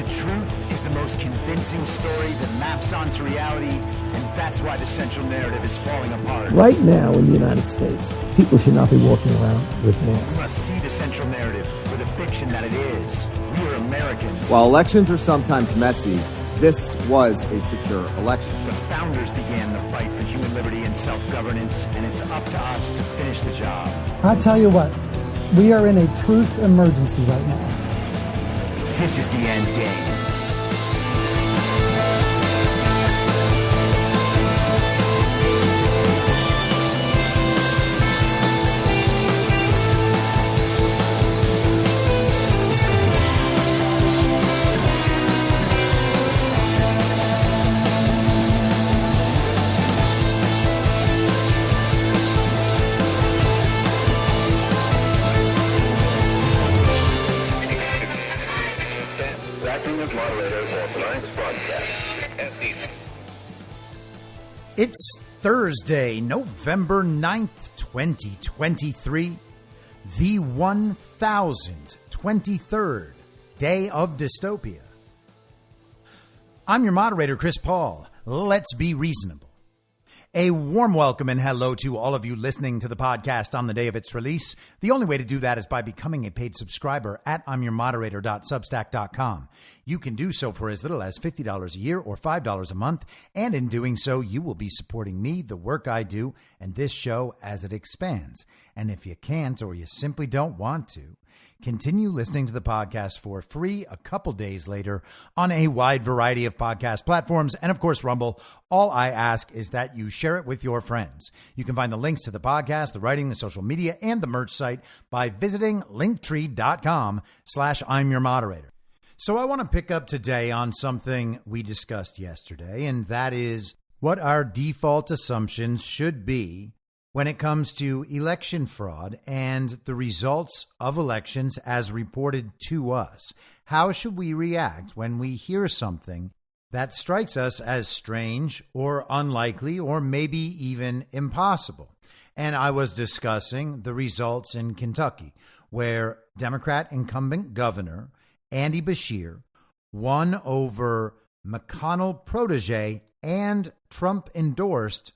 truth is the most convincing story that maps onto reality, and that's why the central narrative is falling apart. Right now in the United States, people should not be walking around with masks. We must see the central narrative for the fiction that it is. We are Americans. While elections are sometimes messy, this was a secure election. The founders began the fight for human liberty and self-governance, and it's up to us to finish the job. I'll tell you what, we are in a truth emergency right now. This is the end game. It's Thursday, November 9th, 2023, the 1023rd day of dystopia. I'm your moderator, Chris Paul. Let's be reasonable. A warm welcome and hello to all of you listening to the podcast on the day of its release. The only way to do that is by becoming a paid subscriber at imyourmoderator.substack.com. You can do so for as little as $50 a year or $5 a month, and in doing so, you will be supporting me, the work I do, and this show as it expands. And if you can't or you simply don't want to, continue listening to the podcast for free a couple days later on a wide variety of podcast platforms and, of course, Rumble. All I ask is that you share it with your friends. You can find the links to the podcast, the writing, the social media, and the merch site by visiting linktree.com/I'mYourModerator. So I want to pick up today on something we discussed yesterday, and that is what our default assumptions should be when it comes to election fraud and the results of elections as reported to us. How should we react when we hear something that strikes us as strange or unlikely or maybe even impossible? And I was discussing the results in Kentucky, where Democrat incumbent governor Andy Beshear won over McConnell protege and Trump-endorsed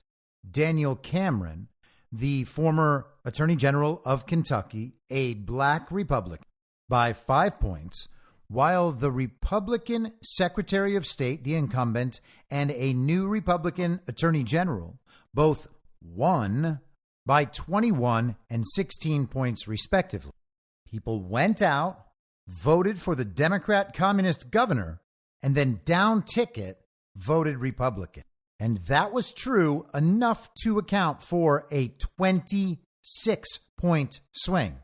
Daniel Cameron, the former Attorney General of Kentucky, a black Republican, by 5 points, while the Republican Secretary of State, the incumbent, and a new Republican Attorney General both won by 21 and 16 points, respectively. People went out, voted for the Democrat communist governor, and then down ticket voted Republican. And that was true enough to account for a 26-point swing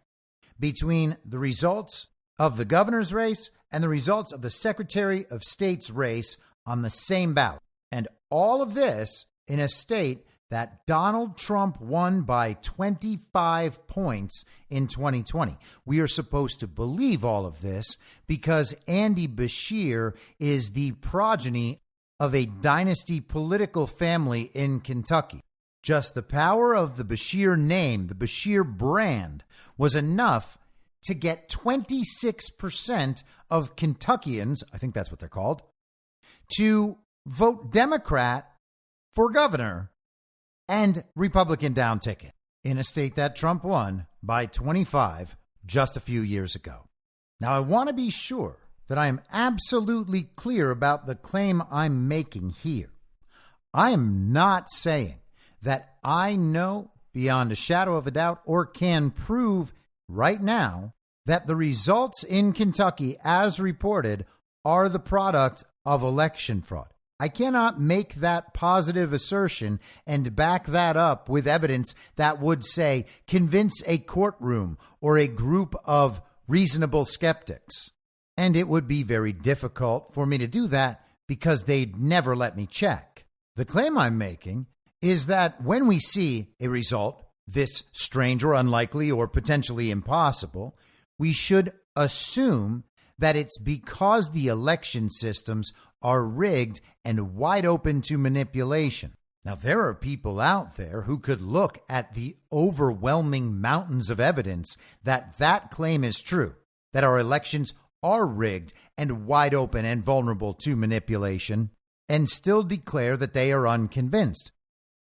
between the results of the governor's race and the results of the Secretary of State's race on the same ballot. And all of this in a state that Donald Trump won by 25 points in 2020. We are supposed to believe all of this because Andy Beshear is the progeny of a dynasty political family in Kentucky. Just the power of the Beshear name, the Beshear brand, was enough to get 26% of Kentuckians, I think that's what they're called, to vote Democrat for governor and Republican down ticket in a state that Trump won by 25 just a few years ago. Now, I want to be sure that I am absolutely clear about the claim I'm making here. I am not saying that I know beyond a shadow of a doubt or can prove right now that the results in Kentucky as reported are the product of election fraud. I cannot make that positive assertion and back that up with evidence that would, say, convince a courtroom or a group of reasonable skeptics. And it would be very difficult for me to do that because they'd never let me check. The claim I'm making is that when we see a result this strange or unlikely or potentially impossible, we should assume that it's because the election systems are rigged and wide open to manipulation. Now, there are people out there who could look at the overwhelming mountains of evidence that that claim is true, that our elections are rigged and wide open and vulnerable to manipulation, and still declare that they are unconvinced.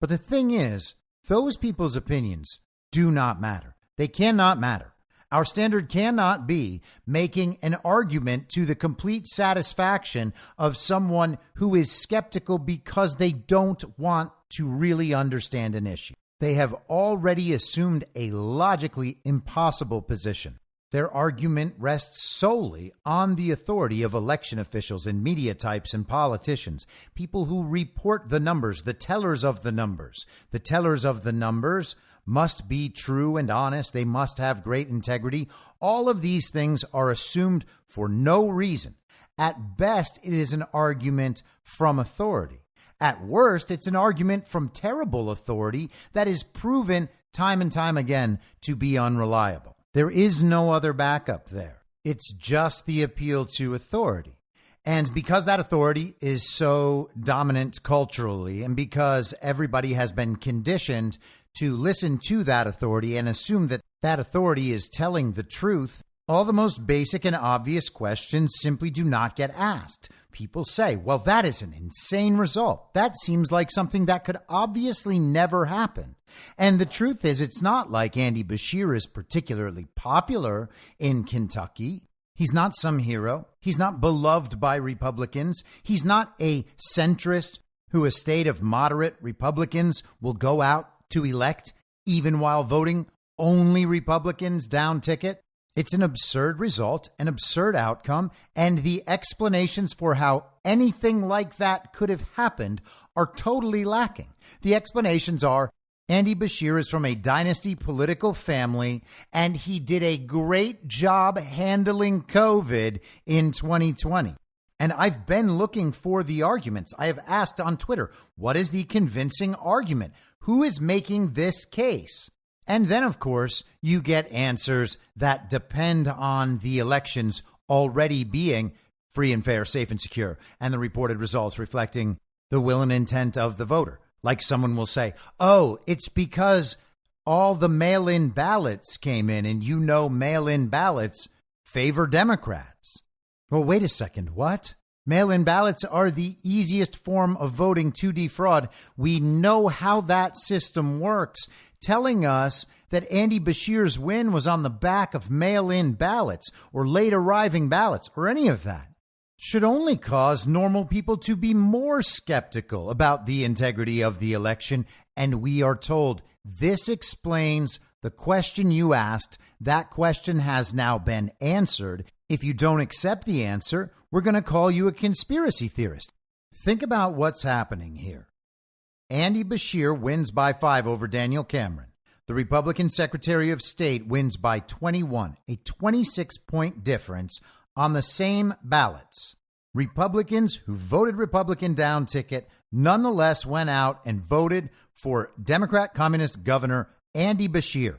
But the thing is, those people's opinions do not matter. They cannot matter. Our standard cannot be making an argument to the complete satisfaction of someone who is skeptical because they don't want to really understand an issue. They have already assumed a logically impossible position. Their argument rests solely on the authority of election officials and media types and politicians, people who report the numbers, the tellers of the numbers. The tellers of the numbers must be true and honest. They must have great integrity. All of these things are assumed for no reason. At best, it is an argument from authority. At worst, it's an argument from terrible authority that is proven time and time again to be unreliable. There is no other backup there. It's just the appeal to authority. And because that authority is so dominant culturally, and because everybody has been conditioned to listen to that authority and assume that that authority is telling the truth, all the most basic and obvious questions simply do not get asked. People say, well, that is an insane result. That seems like something that could obviously never happen. And the truth is, it's not like Andy Beshear is particularly popular in Kentucky. He's not some hero. He's not beloved by Republicans. He's not a centrist who a state of moderate Republicans will go out to elect, even while voting only Republicans down ticket. It's an absurd result, an absurd outcome, and the explanations for how anything like that could have happened are totally lacking. The explanations are Andy Beshear is from a dynasty political family, and he did a great job handling COVID in 2020. And I've been looking for the arguments. I have asked on Twitter, what is the convincing argument? Who is making this case? And then, of course, you get answers that depend on the elections already being free and fair, safe and secure, and the reported results reflecting the will and intent of the voter. Like someone will say, oh, it's because all the mail-in ballots came in, and you know mail-in ballots favor Democrats. Well, wait a second, what? Mail-in ballots are the easiest form of voting to defraud. We know how that system works. Telling us that Andy Beshear's win was on the back of mail-in ballots or late arriving ballots or any of that should only cause normal people to be more skeptical about the integrity of the election. And we are told this explains the question you asked. That question has now been answered. If you don't accept the answer, we're going to call you a conspiracy theorist. Think about what's happening here. Andy Beshear wins by 5 over Daniel Cameron. The Republican Secretary of State wins by 21, a 26-point difference on the same ballots. Republicans who voted Republican down ticket nonetheless went out and voted for Democrat Communist Governor Andy Beshear.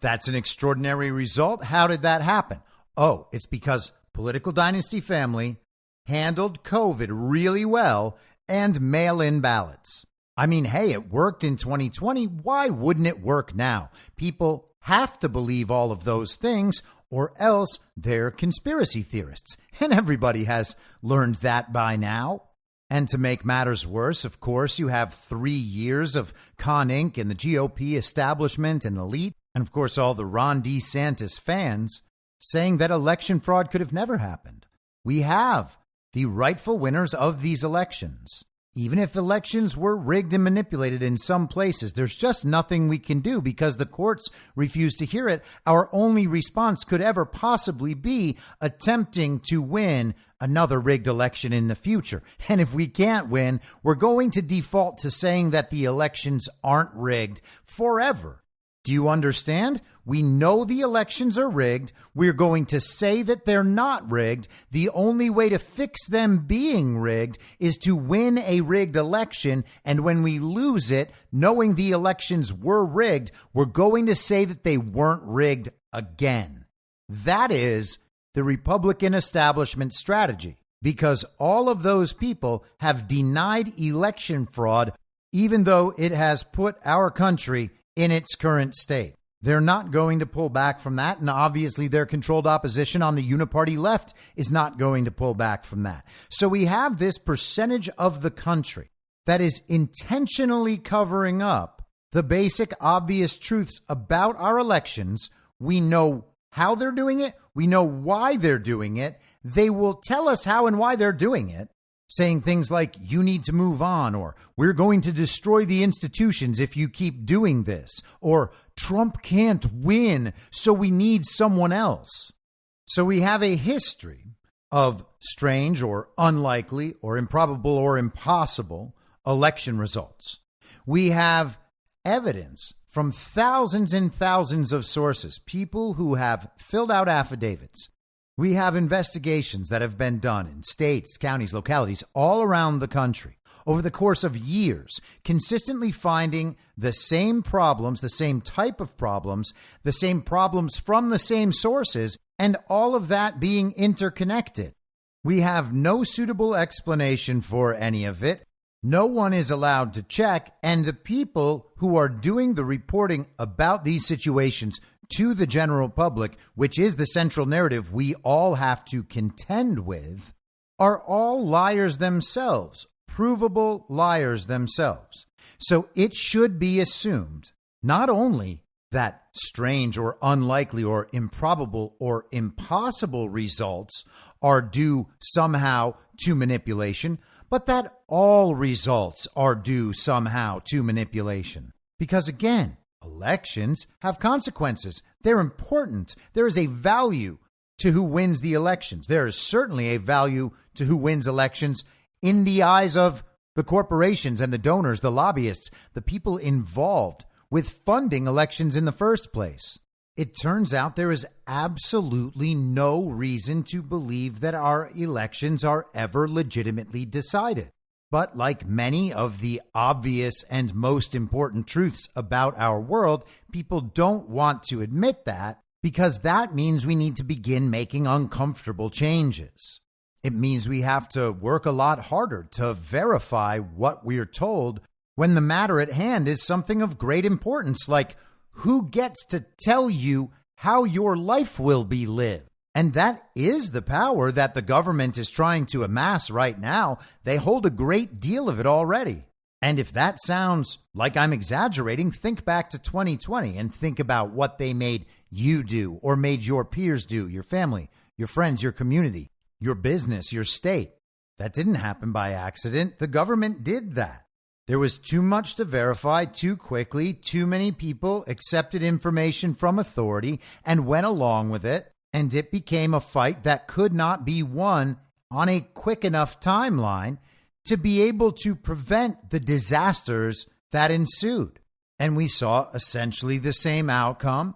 That's an extraordinary result. How did that happen? Oh, it's because political dynasty family handled COVID really well and mail-in ballots. I mean, hey, it worked in 2020. Why wouldn't it work now? People have to believe all of those things, or else they're conspiracy theorists. And everybody has learned that by now. And to make matters worse, of course, you have 3 years of Con Inc. and the GOP establishment and elite, and of course all the Ron DeSantis fans saying that election fraud could have never happened. We have the rightful winners of these elections. Even if elections were rigged and manipulated in some places, there's just nothing we can do because the courts refuse to hear it. Our only response could ever possibly be attempting to win another rigged election in the future. And if we can't win, we're going to default to saying that the elections aren't rigged forever. Do you understand? We know the elections are rigged. We're going to say that they're not rigged. The only way to fix them being rigged is to win a rigged election. And when we lose it, knowing the elections were rigged, we're going to say that they weren't rigged again. That is the Republican establishment strategy, because all of those people have denied election fraud, even though it has put our country in its current state. They're not going to pull back from that. And obviously, their controlled opposition on the uniparty left is not going to pull back from that. So we have this percentage of the country that is intentionally covering up the basic, obvious truths about our elections. We know how they're doing it. We know why they're doing it. They will tell us how and why they're doing it, saying things like, you need to move on, or we're going to destroy the institutions if you keep doing this, or Trump can't win, so we need someone else. So we have a history of strange or unlikely or improbable or impossible election results. We have evidence from thousands and thousands of sources, people who have filled out affidavits. We have investigations that have been done in states, counties, localities all around the country over the course of years, consistently finding the same problems, the same type of problems, the same problems from the same sources, and all of that being interconnected. We have no suitable explanation for any of it. No one is allowed to check, and the people who are doing the reporting about these situations to the general public, which is the central narrative we all have to contend with, are all liars themselves, provable liars themselves. So it should be assumed not only that strange or unlikely or improbable or impossible results are due somehow to manipulation, but that all results are due somehow to manipulation. Because again, elections have consequences. They're important. There is a value to who wins the elections. There is certainly a value to who wins elections in the eyes of the corporations and the donors, the lobbyists, the people involved with funding elections in the first place. It turns out there is absolutely no reason to believe that our elections are ever legitimately decided. But like many of the obvious and most important truths about our world, people don't want to admit that because that means we need to begin making uncomfortable changes. It means we have to work a lot harder to verify what we're told when the matter at hand is something of great importance, like who gets to tell you how your life will be lived. And that is the power that the government is trying to amass right now. They hold a great deal of it already. And if that sounds like I'm exaggerating, think back to 2020 and think about what they made you do or made your peers do, your family, your friends, your community, your business, your state. That didn't happen by accident. The government did that. There was too much to verify too quickly. Too many people accepted information from authority and went along with it. And it became a fight that could not be won on a quick enough timeline to be able to prevent the disasters that ensued. And we saw essentially the same outcome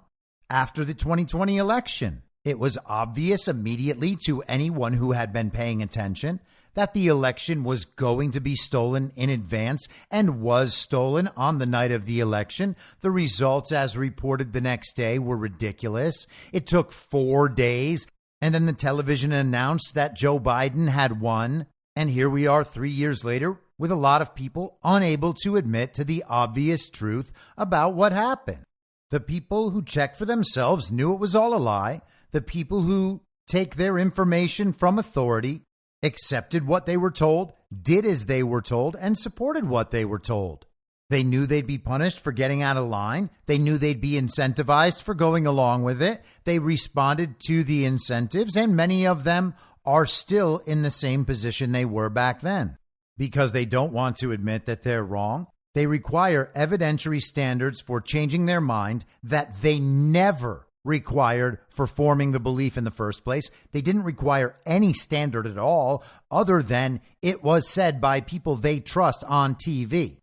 after the 2020 election. It was obvious immediately to anyone who had been paying attention that the election was going to be stolen in advance and was stolen on the night of the election. The results, as reported the next day, were ridiculous. It took 4 days, and then the television announced that Joe Biden had won. And here we are 3 years later with a lot of people unable to admit to the obvious truth about what happened. The people who checked for themselves knew it was all a lie. The people who take their information from authority accepted what they were told, did as they were told, and supported what they were told. They knew they'd be punished for getting out of line. They knew they'd be incentivized for going along with it. They responded to the incentives, and many of them are still in the same position they were back then. Because they don't want to admit that they're wrong, they require evidentiary standards for changing their mind that they never required for forming the belief in the first place. They didn't require any standard at all other than it was said by people they trust on TV.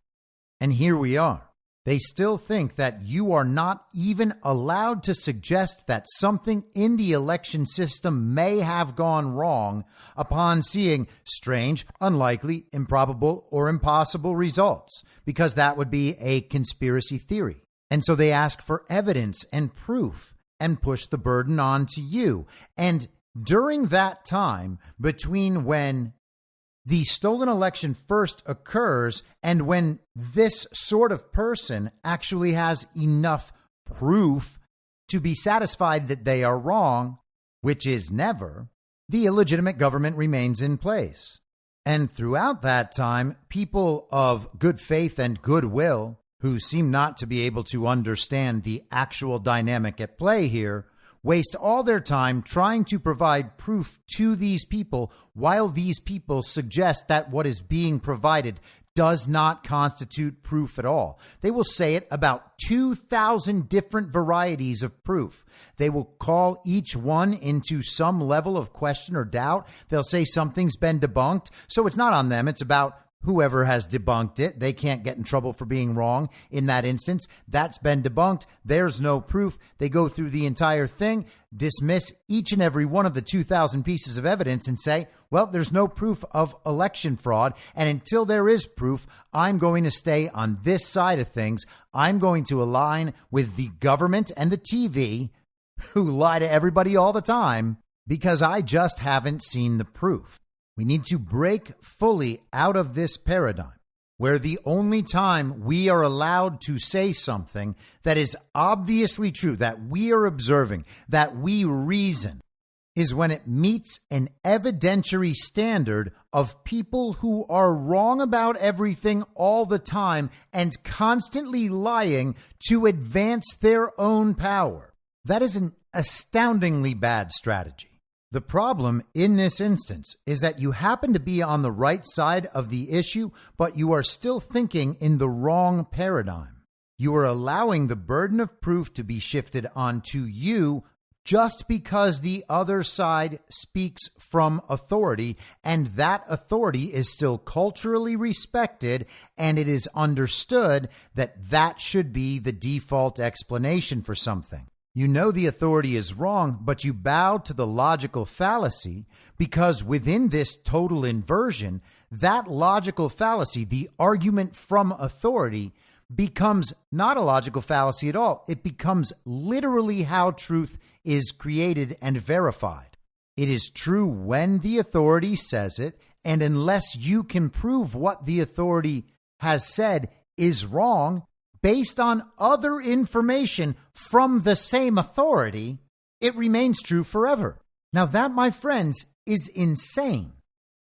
And here we are. They still think that you are not even allowed to suggest that something in the election system may have gone wrong upon seeing strange, unlikely, improbable, or impossible results, because that would be a conspiracy theory. And so they ask for evidence and proof and push the burden on to you. And during that time between when the stolen election first occurs and when this sort of person actually has enough proof to be satisfied that they are wrong, which is never, the illegitimate government remains in place. And throughout that time, people of good faith and goodwill, who seem not to be able to understand the actual dynamic at play here, waste all their time trying to provide proof to these people, while these people suggest that what is being provided does not constitute proof at all. They will say it about 2,000 different varieties of proof. They will call each one into some level of question or doubt. They'll say something's been debunked. So it's not on them. It's about whoever has debunked it. They can't get in trouble for being wrong in that instance. That's been debunked. There's no proof. They go through the entire thing, dismiss each and every one of the 2,000 pieces of evidence and say, well, there's no proof of election fraud. And until there is proof, I'm going to stay on this side of things. I'm going to align with the government and the TV, who lie to everybody all the time, because I just haven't seen the proof. We need to break fully out of this paradigm where the only time we are allowed to say something that is obviously true, that we are observing, that we reason, is when it meets an evidentiary standard of people who are wrong about everything all the time and constantly lying to advance their own power. That is an astoundingly bad strategy. The problem in this instance is that you happen to be on the right side of the issue, but you are still thinking in the wrong paradigm. You are allowing the burden of proof to be shifted onto you just because the other side speaks from authority, and that authority is still culturally respected, and it is understood that that should be the default explanation for something. You know the authority is wrong, but you bow to the logical fallacy because within this total inversion, that logical fallacy, the argument from authority, becomes not a logical fallacy at all. It becomes literally how truth is created and verified. It is true when the authority says it, and unless you can prove what the authority has said is wrong, based on other information from the same authority, it remains true forever. Now that, my friends, is insane.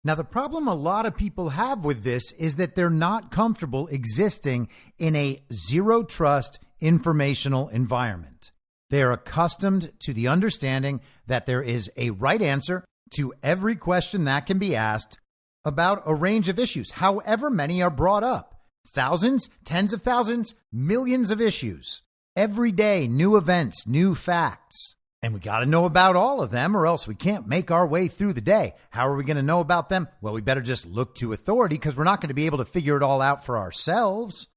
Now, the problem a lot of people have with this is that they're not comfortable existing in a zero trust informational environment. They are accustomed to the understanding that there is a right answer to every question that can be asked about a range of issues, however many are brought up. Thousands, tens of thousands, millions of issues. Every day, new events, new facts. And we got to know about all of them or else we can't make our way through the day. How are we going to know about them? Well, we better just look to authority because we're not going to be able to figure it all out for ourselves.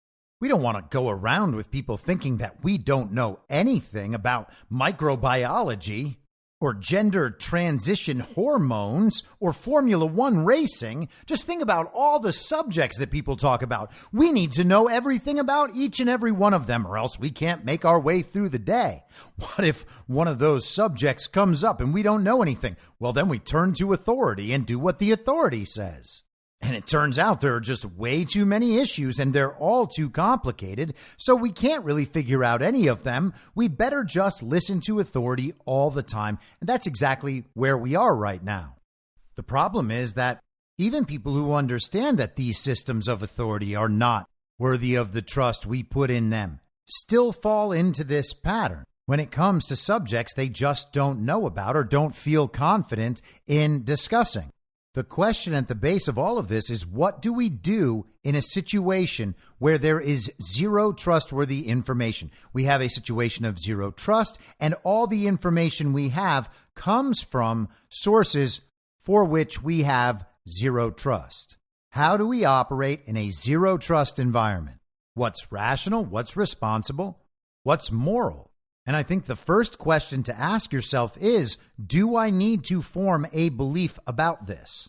We don't want to go around with people thinking that we don't know anything about microbiology or gender transition hormones, or Formula One racing. Just think about all the subjects that people talk about. We need to know everything about each and every one of them, or else we can't make our way through the day. What if one of those subjects comes up and we don't know anything? Well, then we turn to authority and do what the authority says. And it turns out there are just way too many issues and they're all too complicated, so we can't really figure out any of them. We better just listen to authority all the time. And that's exactly where we are right now. The problem is that even people who understand that these systems of authority are not worthy of the trust we put in them still fall into this pattern when it comes to subjects they just don't know about or don't feel confident in discussing. The question at the base of all of this is, what do we do in a situation where there is zero trustworthy information? We have a situation of zero trust, and all the information we have comes from sources for which we have zero trust. How do we operate in a zero trust environment? What's rational? What's responsible? What's moral? And I think the first question to ask yourself is, do I need to form a belief about this?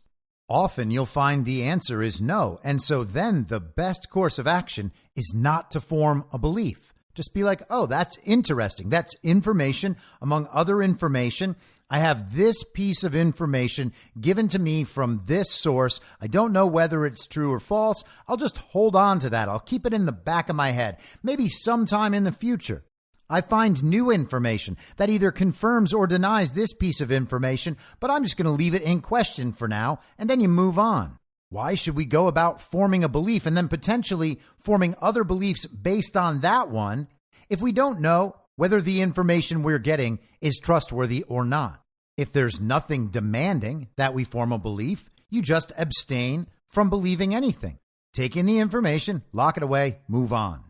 Often you'll find the answer is no. And so then the best course of action is not to form a belief. Just be like, oh, that's interesting. That's information among other information. I have this piece of information given to me from this source. I don't know whether it's true or false. I'll just hold on to that. I'll keep it in the back of my head. Maybe sometime in the future, I find new information that either confirms or denies this piece of information, but I'm just going to leave it in question for now, and then you move on. Why should we go about forming a belief and then potentially forming other beliefs based on that one if we don't know whether the information we're getting is trustworthy or not? If there's nothing demanding that we form a belief, you just abstain from believing anything. Take in the information, lock it away, move on.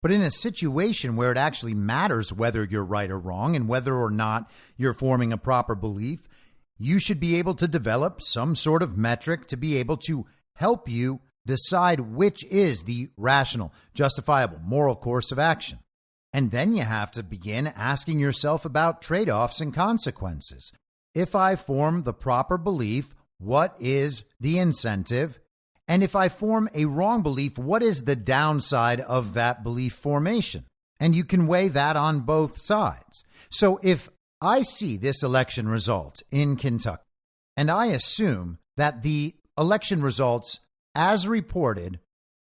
But in a situation where it actually matters whether you're right or wrong and whether or not you're forming a proper belief, you should be able to develop some sort of metric to be able to help you decide which is the rational, justifiable, moral course of action. And then you have to begin asking yourself about trade-offs and consequences. If I form the proper belief, what is the incentive? And if I form a wrong belief, what is the downside of that belief formation? And you can weigh that on both sides. So if I see this election result in Kentucky, and I assume that the election results as reported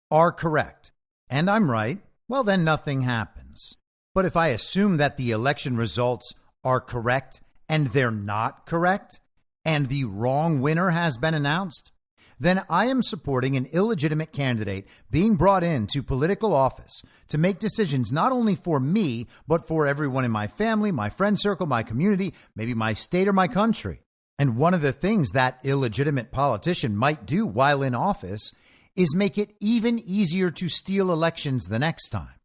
are correct, and I'm right, well, then nothing happens. But if I assume that the election results are correct and they're not correct, and the wrong winner has been announced, then I am supporting an illegitimate candidate being brought into political office to make decisions not only for me, but for everyone in my family, my friend circle, my community, maybe my state or my country. And one of the things that illegitimate politician might do while in office is make it even easier to steal elections the next time.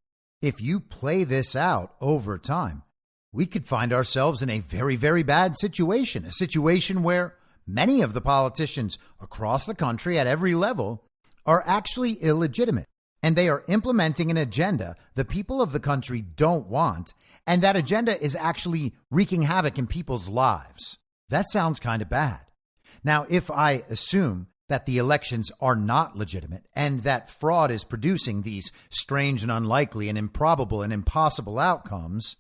If you play this out over time, we could find ourselves in a very, very bad situation, a situation where many of the politicians across the country at every level are actually illegitimate, and they are implementing an agenda the people of the country don't want, and that agenda is actually wreaking havoc in people's lives. That sounds kind of bad. Now, if I assume that the elections are not legitimate and that fraud is producing these strange and unlikely and improbable and impossible outcomes,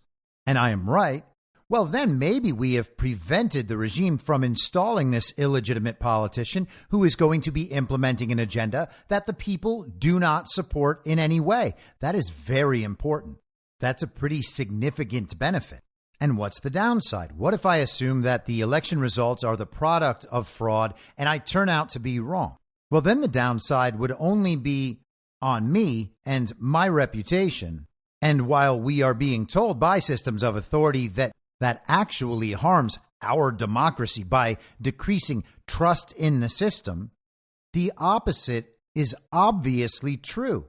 and I am right, well, then maybe we have prevented the regime from installing this illegitimate politician who is going to be implementing an agenda that the people do not support in any way. That is very important. That's a pretty significant benefit. And what's the downside? What if I assume that the election results are the product of fraud and I turn out to be wrong? Well, then the downside would only be on me and my reputation. And while we are being told by systems of authority that actually harms our democracy by decreasing trust in the system, the opposite is obviously true.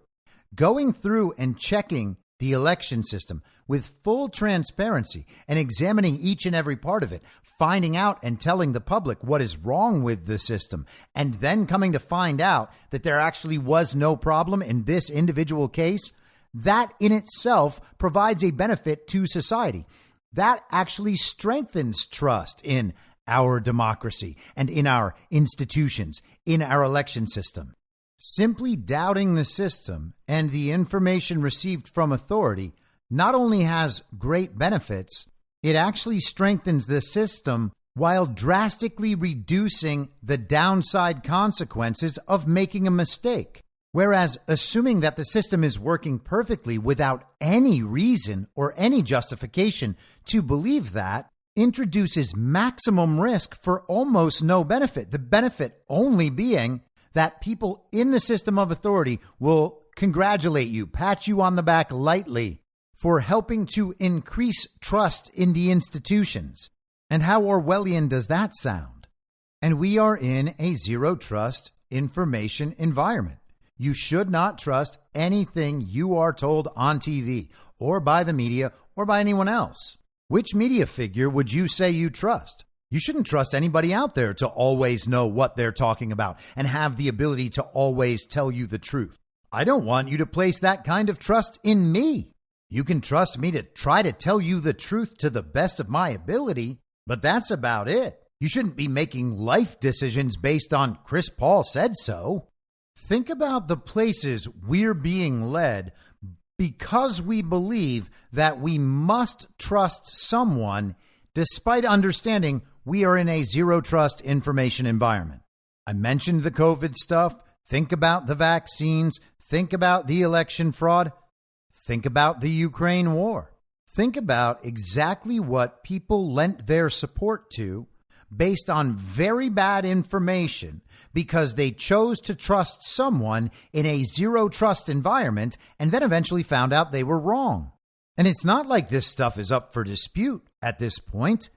Going through and checking the election system with full transparency and examining each and every part of it, finding out and telling the public what is wrong with the system, and then coming to find out that there actually was no problem in this individual case, that in itself provides a benefit to society. That actually strengthens trust in our democracy and in our institutions, in our election system. Simply doubting the system and the information received from authority not only has great benefits, it actually strengthens the system while drastically reducing the downside consequences of making a mistake. Whereas assuming that the system is working perfectly without any reason or any justification to believe that introduces maximum risk for almost no benefit. The benefit only being that people in the system of authority will congratulate you, pat you on the back lightly for helping to increase trust in the institutions. And how Orwellian does that sound? And we are in a zero trust information environment. You should not trust anything you are told on TV or by the media or by anyone else. Which media figure would you say you trust? You shouldn't trust anybody out there to always know what they're talking about and have the ability to always tell you the truth. I don't want you to place that kind of trust in me. You can trust me to try to tell you the truth to the best of my ability, but that's about it. You shouldn't be making life decisions based on Chris Paul said so. Think about the places we're being led because we believe that we must trust someone despite understanding we are in a zero trust information environment. I mentioned the COVID stuff. Think about the vaccines. Think about the election fraud. Think about the Ukraine war. Think about exactly what people lent their support to based on very bad information because they chose to trust someone in a zero trust environment and then eventually found out they were wrong. And it's not like this stuff is up for dispute at this point.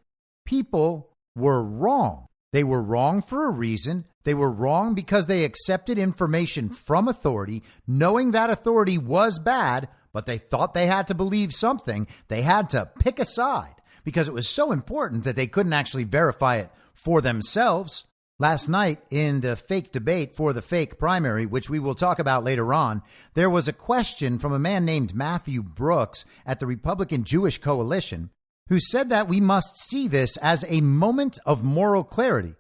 People were wrong. They were wrong for a reason. They were wrong because they accepted information from authority, knowing that authority was bad, but they thought they had to believe something. They had to pick a side because it was so important that they couldn't actually verify it for themselves. Last night, in the fake debate for the fake primary, which we will talk about later on, there was a question from a man named Matthew Brooks at the Republican Jewish Coalition who said that we must see this as a moment of moral clarity.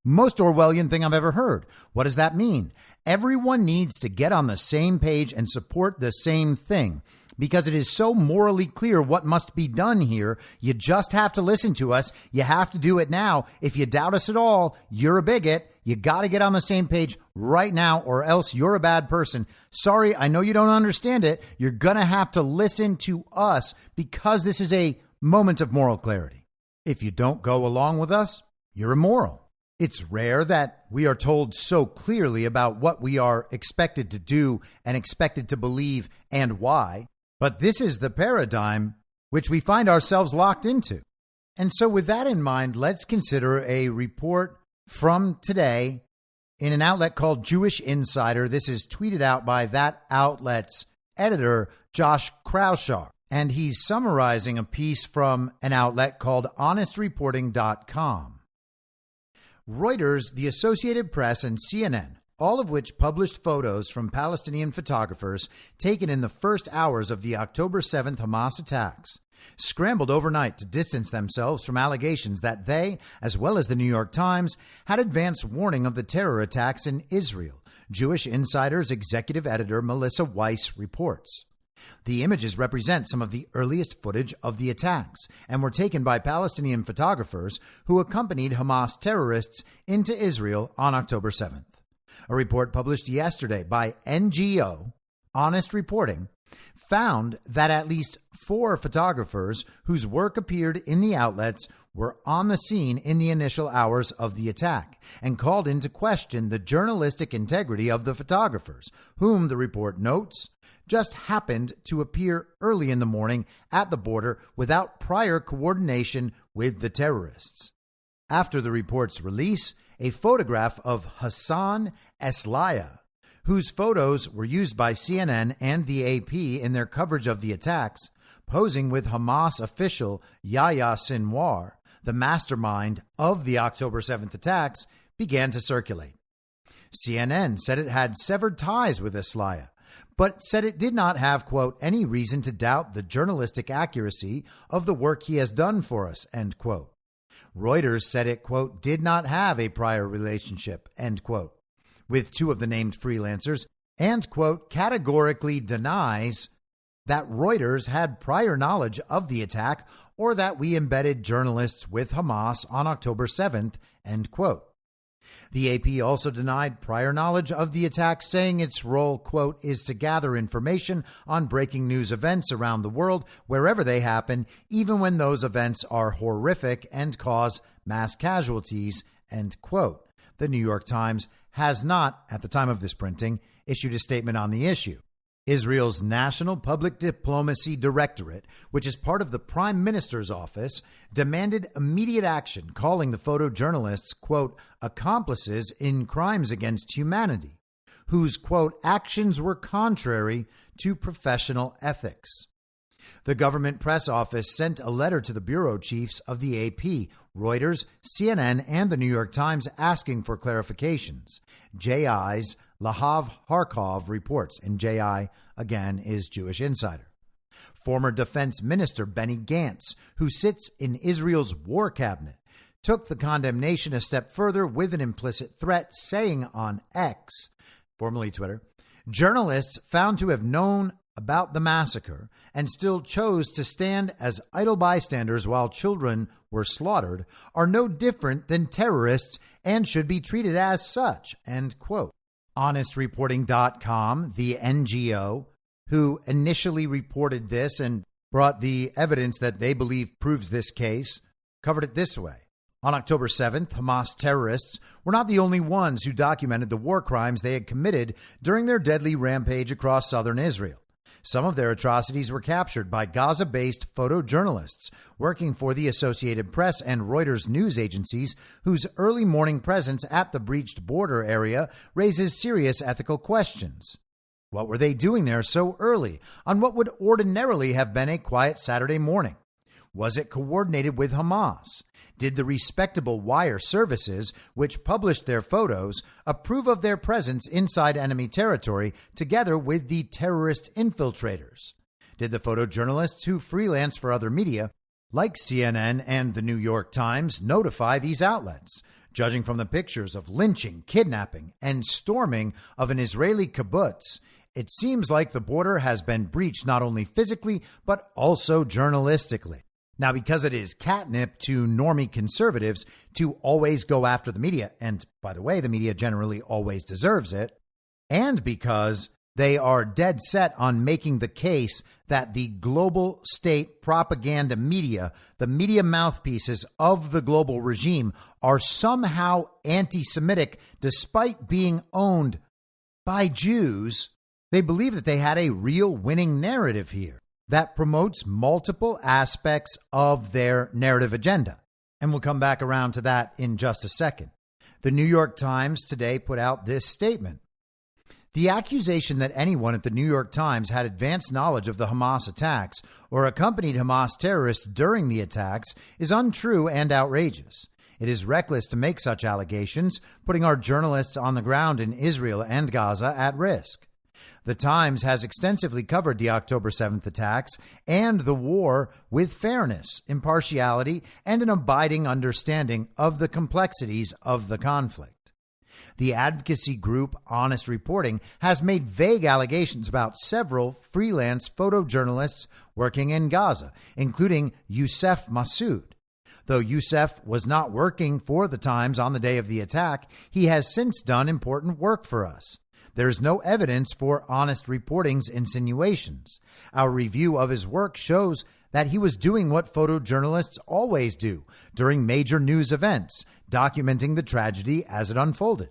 Most Orwellian thing I've ever heard. What does that mean? Everyone needs to get on the same page and support the same thing because it is so morally clear what must be done here. You just have to listen to us. You have to do it now. If you doubt us at all, you're a bigot. You got to get on the same page right now or else you're a bad person. Sorry, I know you don't understand it. You're going to have to listen to us because this is a moment of moral clarity. If you don't go along with us, you're immoral. It's rare that we are told so clearly about what we are expected to do and expected to believe and why. But this is the paradigm which we find ourselves locked into. And so with that in mind, let's consider a report from today in an outlet called Jewish Insider. This is tweeted out by that outlet's editor, Josh Kraushaar. And he's summarizing a piece from an outlet called honestreporting.com. Reuters, the Associated Press, and CNN, all of which published photos from Palestinian photographers taken in the first hours of the October 7th Hamas attacks, scrambled overnight to distance themselves from allegations that they, as well as the New York Times, had advance warning of the terror attacks in Israel, Jewish Insider's executive editor Melissa Weiss reports. The images represent some of the earliest footage of the attacks and were taken by Palestinian photographers who accompanied Hamas terrorists into Israel on October 7th. A report published yesterday by NGO, Honest Reporting, found that at least 4 photographers whose work appeared in the outlets were on the scene in the initial hours of the attack and called into question the journalistic integrity of the photographers, whom the report notes just happened to appear early in the morning at the border without prior coordination with the terrorists. After the report's release, a photograph of Hassan Eslaya, whose photos were used by CNN and the AP in their coverage of the attacks, posing with Hamas official Yahya Sinwar, the mastermind of the October 7th attacks, began to circulate. CNN said it had severed ties with Eslaya, but said it did not have, quote, any reason to doubt the journalistic accuracy of the work he has done for us, end quote. Reuters said it, quote, did not have a prior relationship, end quote, with 2 of the named freelancers, and, quote, categorically denies that Reuters had prior knowledge of the attack or that we embedded journalists with Hamas on October 7th, end quote. The AP also denied prior knowledge of the attack, saying its role, quote, is to gather information on breaking news events around the world, wherever they happen, even when those events are horrific and cause mass casualties, end quote. The New York Times has not, at the time of this printing, issued a statement on the issue. Israel's National Public Diplomacy Directorate, which is part of the Prime Minister's office, demanded immediate action, calling the photojournalists, quote, accomplices in crimes against humanity, whose, quote, actions were contrary to professional ethics. The government press office sent a letter to the bureau chiefs of the AP, Reuters, CNN, and the New York Times asking for clarifications. JI's Lahav Harkov reports, and JI, again, is Jewish Insider. Former Defense Minister Benny Gantz, who sits in Israel's war cabinet, took the condemnation a step further with an implicit threat, saying on X, formerly Twitter, journalists found to have known about the massacre and still chose to stand as idle bystanders while children were slaughtered are no different than terrorists and should be treated as such, end quote. HonestReporting.com, the NGO, who initially reported this and brought the evidence that they believe proves this case, covered it this way. On October 7th, Hamas terrorists were not the only ones who documented the war crimes they had committed during their deadly rampage across southern Israel. Some of their atrocities were captured by Gaza-based photojournalists working for the Associated Press and Reuters news agencies, whose early morning presence at the breached border area raises serious ethical questions. What were they doing there so early on what would ordinarily have been a quiet Saturday morning? Was it coordinated with Hamas? Did the respectable wire services, which published their photos, approve of their presence inside enemy territory together with the terrorist infiltrators? Did the photojournalists who freelance for other media, like CNN and the New York Times, notify these outlets? Judging from the pictures of lynching, kidnapping, and storming of an Israeli kibbutz, it seems like the border has been breached not only physically, but also journalistically. Now, because it is catnip to normie conservatives to always go after the media, and by the way, the media generally always deserves it, and because they are dead set on making the case that the global state propaganda media, the media mouthpieces of the global regime, are somehow anti-Semitic despite being owned by Jews, they believe that they had a real winning narrative here that promotes multiple aspects of their narrative agenda. And we'll come back around to that in just a second. The New York Times today put out this statement. The accusation that anyone at the New York Times had advanced knowledge of the Hamas attacks or accompanied Hamas terrorists during the attacks is untrue and outrageous. It is reckless to make such allegations, putting our journalists on the ground in Israel and Gaza at risk. The Times has extensively covered the October 7th attacks and the war with fairness, impartiality, and an abiding understanding of the complexities of the conflict. The advocacy group Honest Reporting has made vague allegations about several freelance photojournalists working in Gaza, including Youssef Massoud. Though Youssef was not working for the Times on the day of the attack, he has since done important work for us. There is no evidence for Honest Reporting's insinuations. Our review of his work shows that he was doing what photojournalists always do during major news events, documenting the tragedy as it unfolded.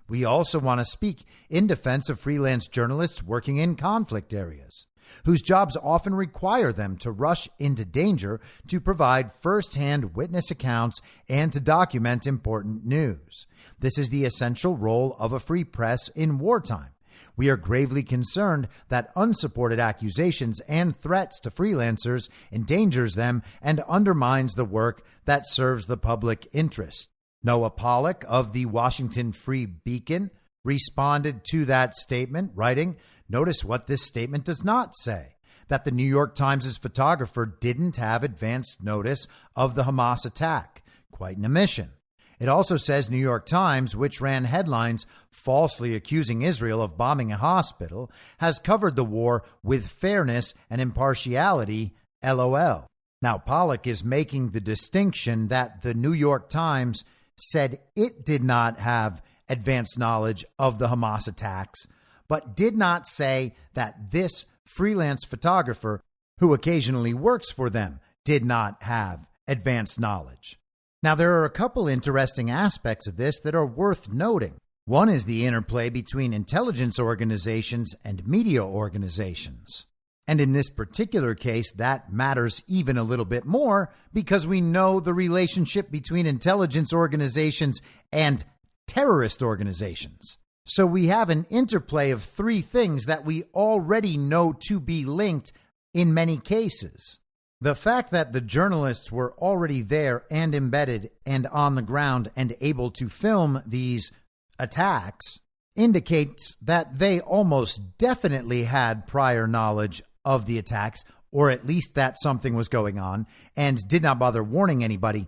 We also want to speak in defense of freelance journalists working in conflict areas, whose jobs often require them to rush into danger to provide first-hand witness accounts and to document important news. This is the essential role of a free press in wartime. We are gravely concerned that unsupported accusations and threats to freelancers endangers them and undermines the work that serves the public interest. Noah Pollack of the Washington Free Beacon responded to that statement, writing, "Notice what this statement does not say, that the New York Times' photographer didn't have advanced notice of the Hamas attack. Quite an omission. It also says New York Times, which ran headlines falsely accusing Israel of bombing a hospital, has covered the war with fairness and impartiality, LOL." Now, Pollack is making the distinction that the New York Times said it did not have advanced knowledge of the Hamas attacks, but did not say that this freelance photographer, who occasionally works for them, did not have advanced knowledge. Now, there are a couple interesting aspects of this that are worth noting. One is the interplay between intelligence organizations and media organizations. And in this particular case, that matters even a little bit more because we know the relationship between intelligence organizations and terrorist organizations. So we have an interplay of three things that we already know to be linked in many cases. The fact that the journalists were already there and embedded and on the ground and able to film these attacks indicates that they almost definitely had prior knowledge of the attacks, or at least that something was going on, and did not bother warning anybody.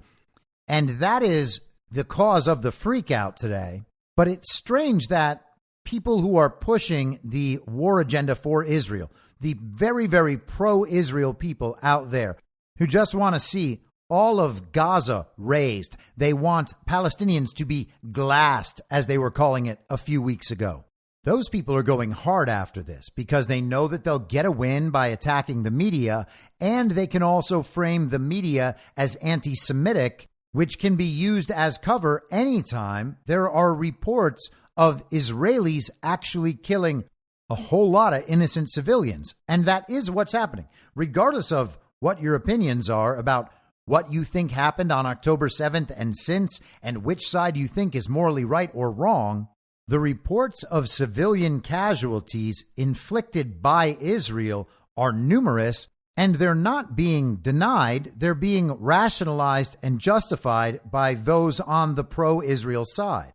And that is the cause of the freak out today. But it's strange that people who are pushing the war agenda for Israel, the very, very pro-Israel people out there who just want to see all of Gaza razed, they want Palestinians to be glassed, as they were calling it a few weeks ago. those people are going hard after this because they know that they'll get a win by attacking the media, and they can also frame the media as anti-Semitic, which can be used as cover anytime there are reports of Israelis actually killing a whole lot of innocent civilians. And that is what's happening. Regardless of what your opinions are about what you think happened on October 7th and since, and which side you think is morally right or wrong, the reports of civilian casualties inflicted by Israel are numerous, and they're not being denied. They're being rationalized and justified by those on the pro-Israel side.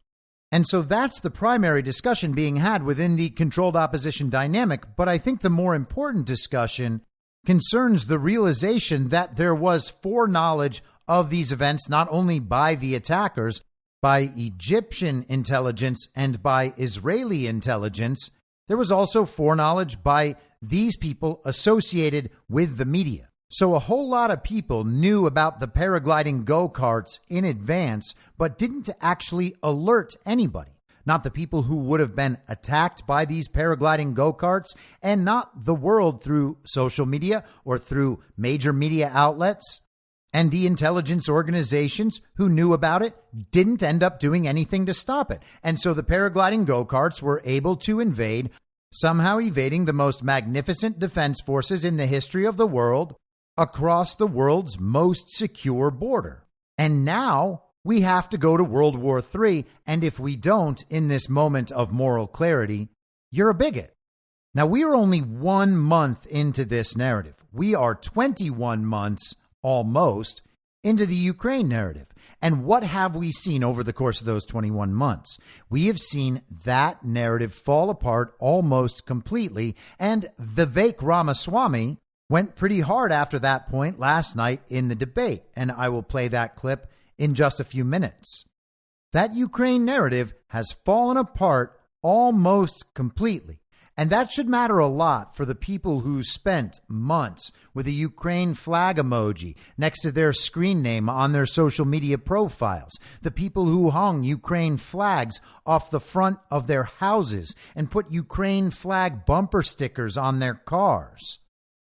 And so that's the primary discussion being had within the controlled opposition dynamic. But I think the more important discussion concerns the realization that there was foreknowledge of these events, not only by the attackers, by Egyptian intelligence and by Israeli intelligence. There was also foreknowledge by these people associated with the media. So a whole lot of people knew about the paragliding go-karts in advance, but didn't actually alert anybody. Not the people who would have been attacked by these paragliding go-karts, and not the world through social media or through major media outlets. And the intelligence organizations who knew about it didn't end up doing anything to stop it. And so the paragliding go-karts were able to invade, somehow evading the most magnificent defense forces in the history of the world across the world's most secure border. And now we have to go to World War III. And if we don't, in this moment of moral clarity, you're a bigot. Now, we are only 1 month into this narrative. We are 21 months almost into the Ukraine narrative. And what have we seen over the course of those 21 months? We have seen that narrative fall apart almost completely. And Vivek Ramaswamy went pretty hard after that point last night in the debate. And I will play that clip in just a few minutes. That Ukraine narrative has fallen apart almost completely. And that should matter a lot for the people who spent months with a Ukraine flag emoji next to their screen name on their social media profiles, the people who hung Ukraine flags off the front of their houses and put Ukraine flag bumper stickers on their cars,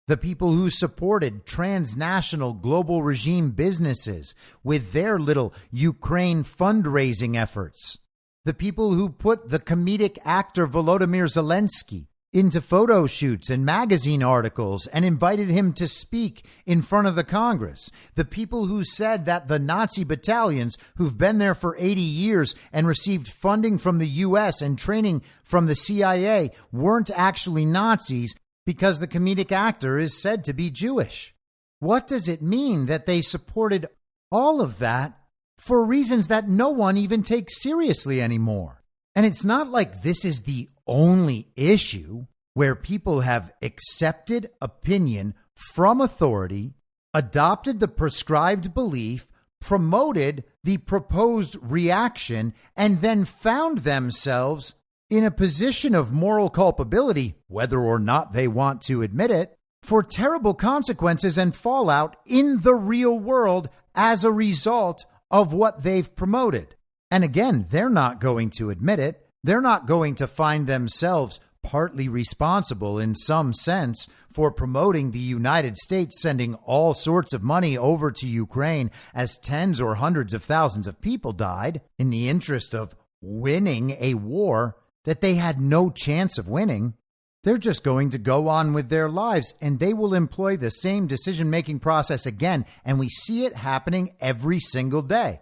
the people who supported transnational global regime businesses with their little Ukraine fundraising efforts, the people who put the comedic actor Volodymyr Zelensky into photo shoots and magazine articles and invited him to speak in front of the Congress, the people who said that the Nazi battalions who've been there for 80 years and received funding from the U.S. and training from the CIA weren't actually Nazis because the comedic actor is said to be Jewish. What does it mean that they supported all of that for reasons that no one even takes seriously anymore? And it's not like this is the only issue where people have accepted opinion from authority, adopted the prescribed belief, promoted the proposed reaction, and then found themselves in a position of moral culpability, whether or not they want to admit it, for terrible consequences and fallout in the real world as a result of what they've promoted. And again, they're not going to admit it. They're not going to find themselves partly responsible in some sense for promoting the United States sending all sorts of money over to Ukraine as tens or hundreds of thousands of people died in the interest of winning a war that they had no chance of winning. They're just going to go on with their lives, and they will employ the same decision-making process again. And we see it happening every single day,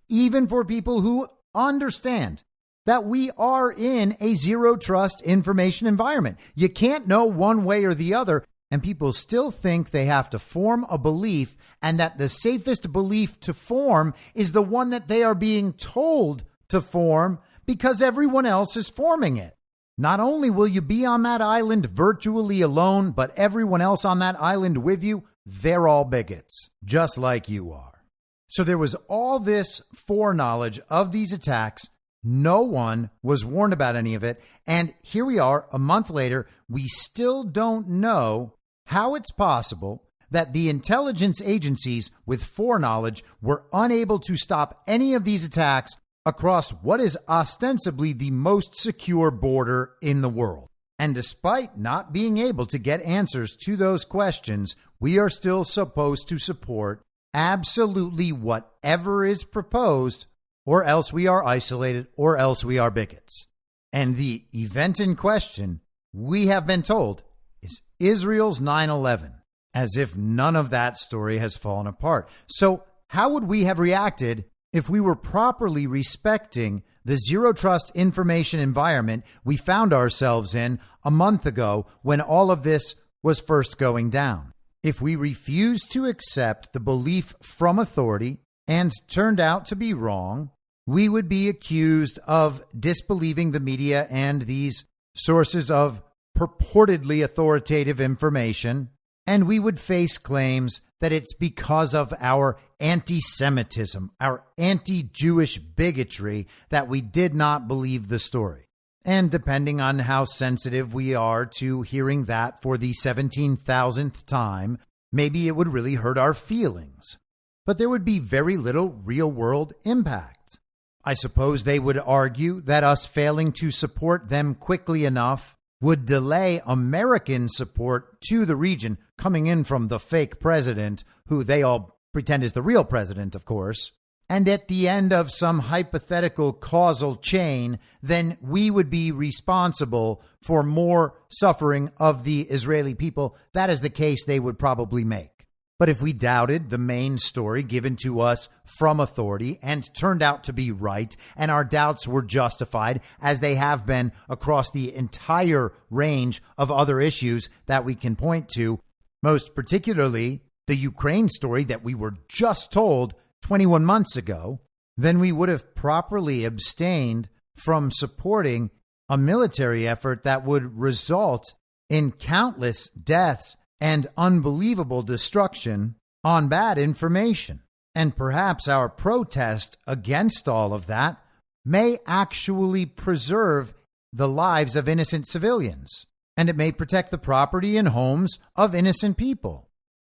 even for people who understand that we are in a zero trust information environment. You can't know one way or the other, and people still think they have to form a belief, and that the safest belief to form is the one that they are being told to form because everyone else is forming it. Not only will you be on that island virtually alone, but everyone else on that island with you, they're all bigots, just like you are. So there was all this foreknowledge of these attacks. No one was warned about any of it. And here we are, a month later, we still don't know how it's possible that the intelligence agencies with foreknowledge were unable to stop any of these attacks across what is ostensibly the most secure border in the world. And despite not being able to get answers to those questions, we are still supposed to support absolutely whatever is proposed, or else we are isolated, or else we are bigots. And the event in question, we have been told, is Israel's 9/11, as if none of that story has fallen apart. So how would we have reacted if we were properly respecting the zero trust information environment we found ourselves in a month ago when all of this was first going down? If we refused to accept the belief from authority and turned out to be wrong, we would be accused of disbelieving the media and these sources of purportedly authoritative information, and we would face claims that it's because of our anti-Semitism, our anti-Jewish bigotry, that we did not believe the story. And depending on how sensitive we are to hearing that for the 17,000th time, maybe it would really hurt our feelings. But there would be very little real-world impact. I suppose they would argue that us failing to support them quickly enough would delay American support to the region coming in from the fake president, who they all pretend is the real president, of course. And at the end of some hypothetical causal chain, then we would be responsible for more suffering of the Israeli people. That is the case they would probably make. But if we doubted the main story given to us from authority and turned out to be right, and our doubts were justified, as they have been across the entire range of other issues that we can point to, most particularly the Ukraine story that we were just told 21 months ago, then we would have properly abstained from supporting a military effort that would result in countless deaths and unbelievable destruction on bad information. And perhaps our protest against all of that may actually preserve the lives of innocent civilians, and it may protect the property and homes of innocent people.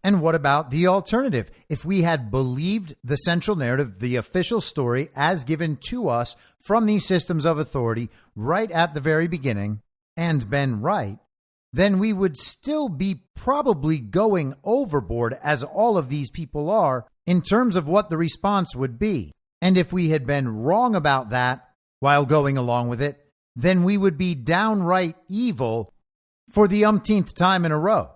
And what about the alternative? If we had believed the central narrative, the official story as given to us from these systems of authority right at the very beginning and been right, then we would still be probably going overboard, as all of these people are, in terms of what the response would be. And if we had been wrong about that while going along with it, then we would be downright evil for the umpteenth time in a row.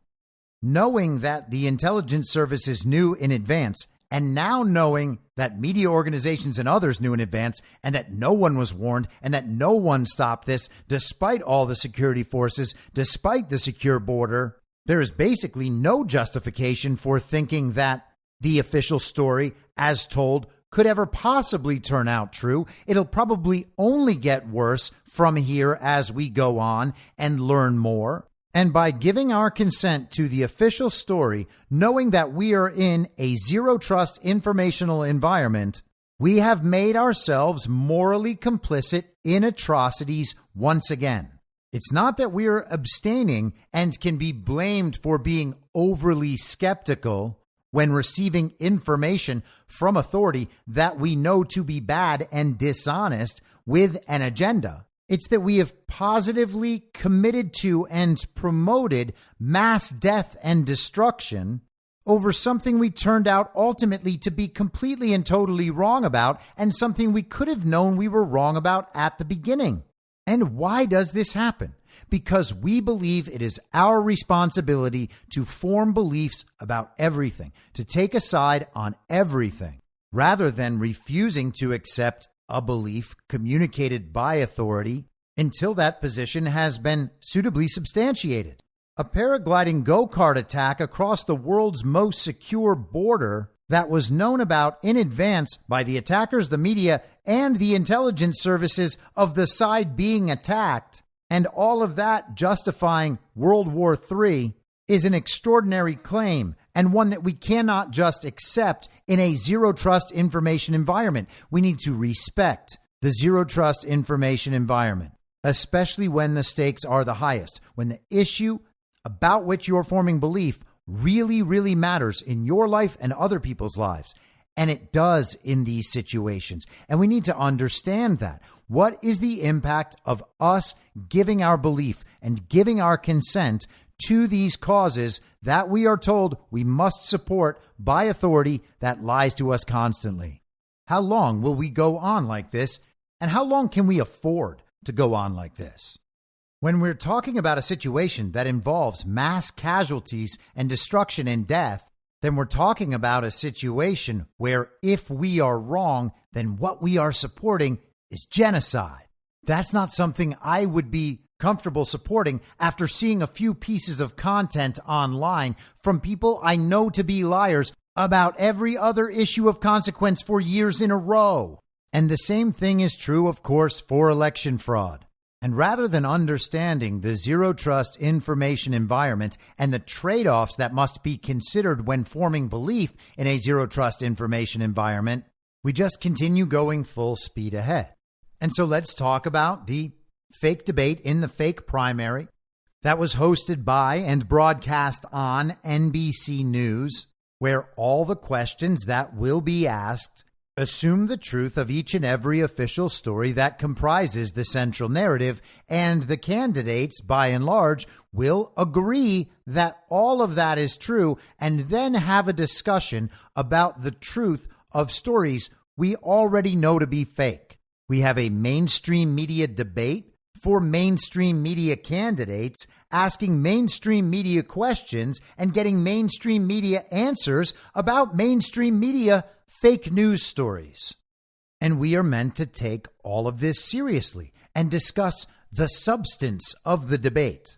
Knowing that the intelligence services knew in advance, and now knowing that media organizations and others knew in advance, and that no one was warned, and that no one stopped this, despite all the security forces, despite the secure border, there is basically no justification for thinking that the official story, as told, could ever possibly turn out true. It'll probably only get worse from here as we go on and learn more. And by giving our consent to the official story, knowing that we are in a zero-trust informational environment, we have made ourselves morally complicit in atrocities once again. It's not that we are abstaining and can be blamed for being overly skeptical when receiving information from authority that we know to be bad and dishonest with an agenda. It's that we have positively committed to and promoted mass death and destruction over something we turned out ultimately to be completely and totally wrong about, and something we could have known we were wrong about at the beginning. And why does this happen? Because we believe it is our responsibility to form beliefs about everything, to take a side on everything, rather than refusing to accept a belief communicated by authority until that position has been suitably substantiated. A paragliding go-kart attack across the world's most secure border that was known about in advance by the attackers, the media, and the intelligence services of the side being attacked, and all of that justifying World War III, is an extraordinary claim, and one that we cannot just accept in a zero-trust information environment. We need to respect the zero-trust information environment, especially when the stakes are the highest, when the issue about which you're forming belief really, really matters in your life and other people's lives. And it does in these situations. And we need to understand that. What is the impact of us giving our belief and giving our consent to these causes that we are told we must support by authority that lies to us constantly? How long will we go on like this? And how long can we afford to go on like this? When we're talking about a situation that involves mass casualties and destruction and death, then we're talking about a situation where if we are wrong, then what we are supporting is genocide. That's not something I would be comfortable supporting after seeing a few pieces of content online from people I know to be liars about every other issue of consequence for years in a row. And the same thing is true, of course, for election fraud. And rather than understanding the zero trust information environment and the trade-offs that must be considered when forming belief in a zero trust information environment, we just continue going full speed ahead. And so let's talk about the fake debate in the fake primary that was hosted by and broadcast on NBC News, where all the questions that will be asked assume the truth of each and every official story that comprises the central narrative, and the candidates, by and large, will agree that all of that is true and then have a discussion about the truth of stories we already know to be fake. We have a mainstream media debate for mainstream media candidates asking mainstream media questions and getting mainstream media answers about mainstream media fake news stories. And we are meant to take all of this seriously and discuss the substance of the debate.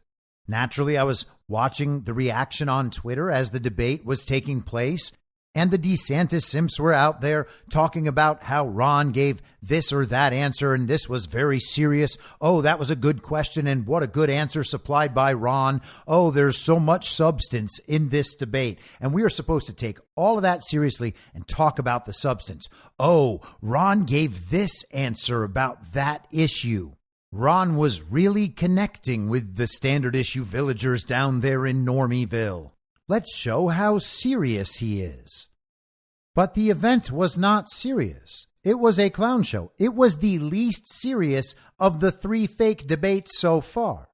Naturally, I was watching the reaction on Twitter as the debate was taking place, and the DeSantis simps were out there talking about how Ron gave this or that answer, and this was very serious. Oh, that was a good question, and what a good answer supplied by Ron. Oh, there's so much substance in this debate, and we are supposed to take all of that seriously and talk about the substance. Oh, Ron gave this answer about that issue. Ron was really connecting with the standard issue villagers down there in Normieville. Let's show how serious he is. But the event was not serious. It was a clown show. It was the least serious of the three fake debates so far.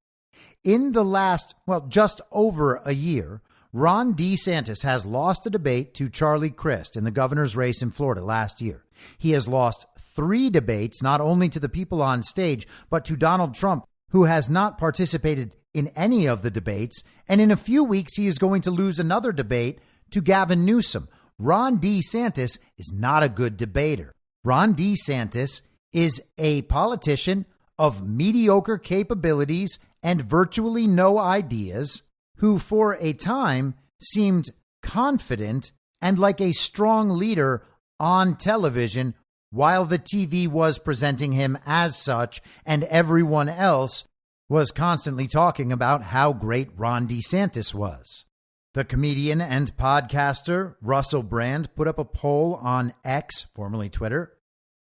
In the last, just over a year, Ron DeSantis has lost a debate to Charlie Crist in the governor's race in Florida last year. He has lost 3 debates, not only to the people on stage, but to Donald Trump, who has not participated in any of the debates, and in a few weeks he is going to lose another debate to Gavin Newsom. Ron DeSantis is not a good debater. Ron DeSantis is a politician of mediocre capabilities and virtually no ideas, who for a time seemed confident and like a strong leader on television while the TV was presenting him as such, and everyone else was constantly talking about how great Ron DeSantis was. The comedian and podcaster Russell Brand put up a poll on X, formerly Twitter,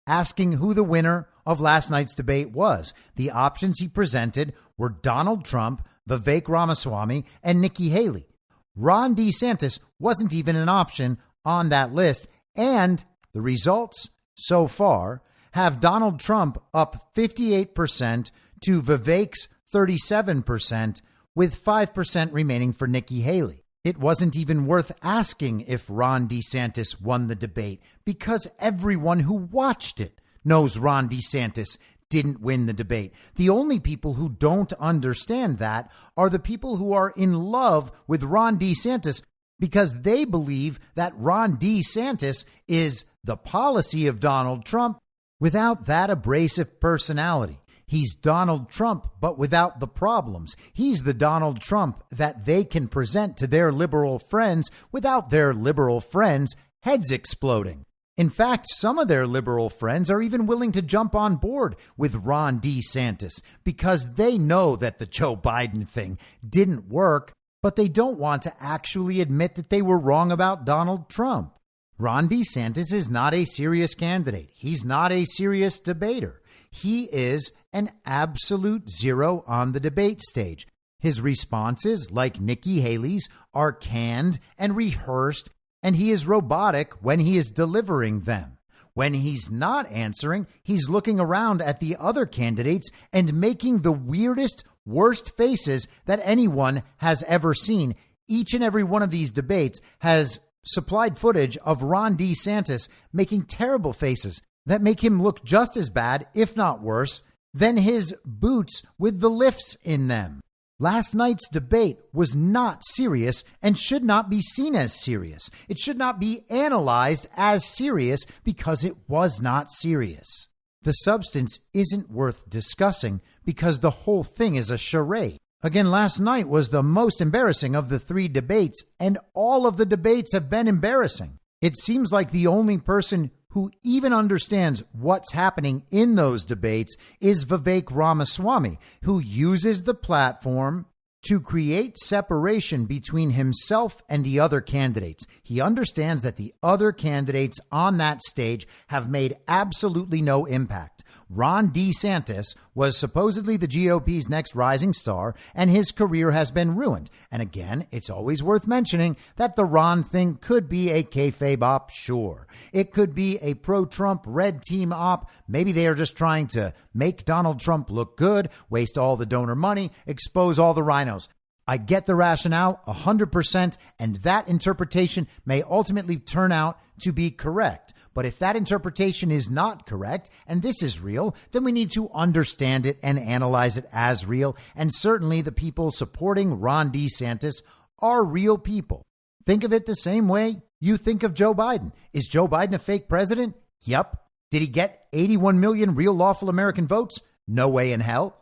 asking who the winner of last night's debate was. The options he presented were Donald Trump, Vivek Ramaswamy, and Nikki Haley. Ron DeSantis wasn't even an option on that list, and the results so far have Donald Trump up 58% to Vivek's 37%, with 5% remaining for Nikki Haley. It wasn't even worth asking if Ron DeSantis won the debate, because everyone who watched it knows Ron DeSantis didn't win the debate. The only people who don't understand that are the people who are in love with Ron DeSantis, because they believe that Ron DeSantis is the policy of Donald Trump without that abrasive personality. He's Donald Trump, but without the problems. He's the Donald Trump that they can present to their liberal friends without their liberal friends' heads exploding. In fact, some of their liberal friends are even willing to jump on board with Ron DeSantis because they know that the Joe Biden thing didn't work, but they don't want to actually admit that they were wrong about Donald Trump. Ron DeSantis is not a serious candidate. He's not a serious debater. He is an absolute zero on the debate stage. His responses, like Nikki Haley's, are canned and rehearsed and he is robotic when he is delivering them. When he's not answering, he's looking around at the other candidates and making the weirdest, worst faces that anyone has ever seen. Each and every one of these debates has supplied footage of Ron DeSantis making terrible faces that make him look just as bad, if not worse, than his boots with the lifts in them. Last night's debate was not serious and should not be seen as serious. It should not be analyzed as serious because it was not serious. The substance isn't worth discussing because the whole thing is a charade. Again, last night was the most embarrassing of the three debates, and all of the debates have been embarrassing. It seems like the only person who even understands what's happening in those debates is Vivek Ramaswamy, who uses the platform to create separation between himself and the other candidates. He understands that the other candidates on that stage have made absolutely no impact. Ron DeSantis was supposedly the GOP's next rising star, and his career has been ruined. And again, it's always worth mentioning that the Ron thing could be a kayfabe op, sure. It could be a pro-Trump red team op. Maybe they are just trying to make Donald Trump look good, waste all the donor money, expose all the rhinos. I get the rationale 100%, and that interpretation may ultimately turn out to be correct. But if that interpretation is not correct, and this is real, then we need to understand it and analyze it as real. And certainly the people supporting Ron DeSantis are real people. Think of it the same way you think of Joe Biden. Is Joe Biden a fake president? Yep. Did he get 81 million real lawful American votes? No way in hell.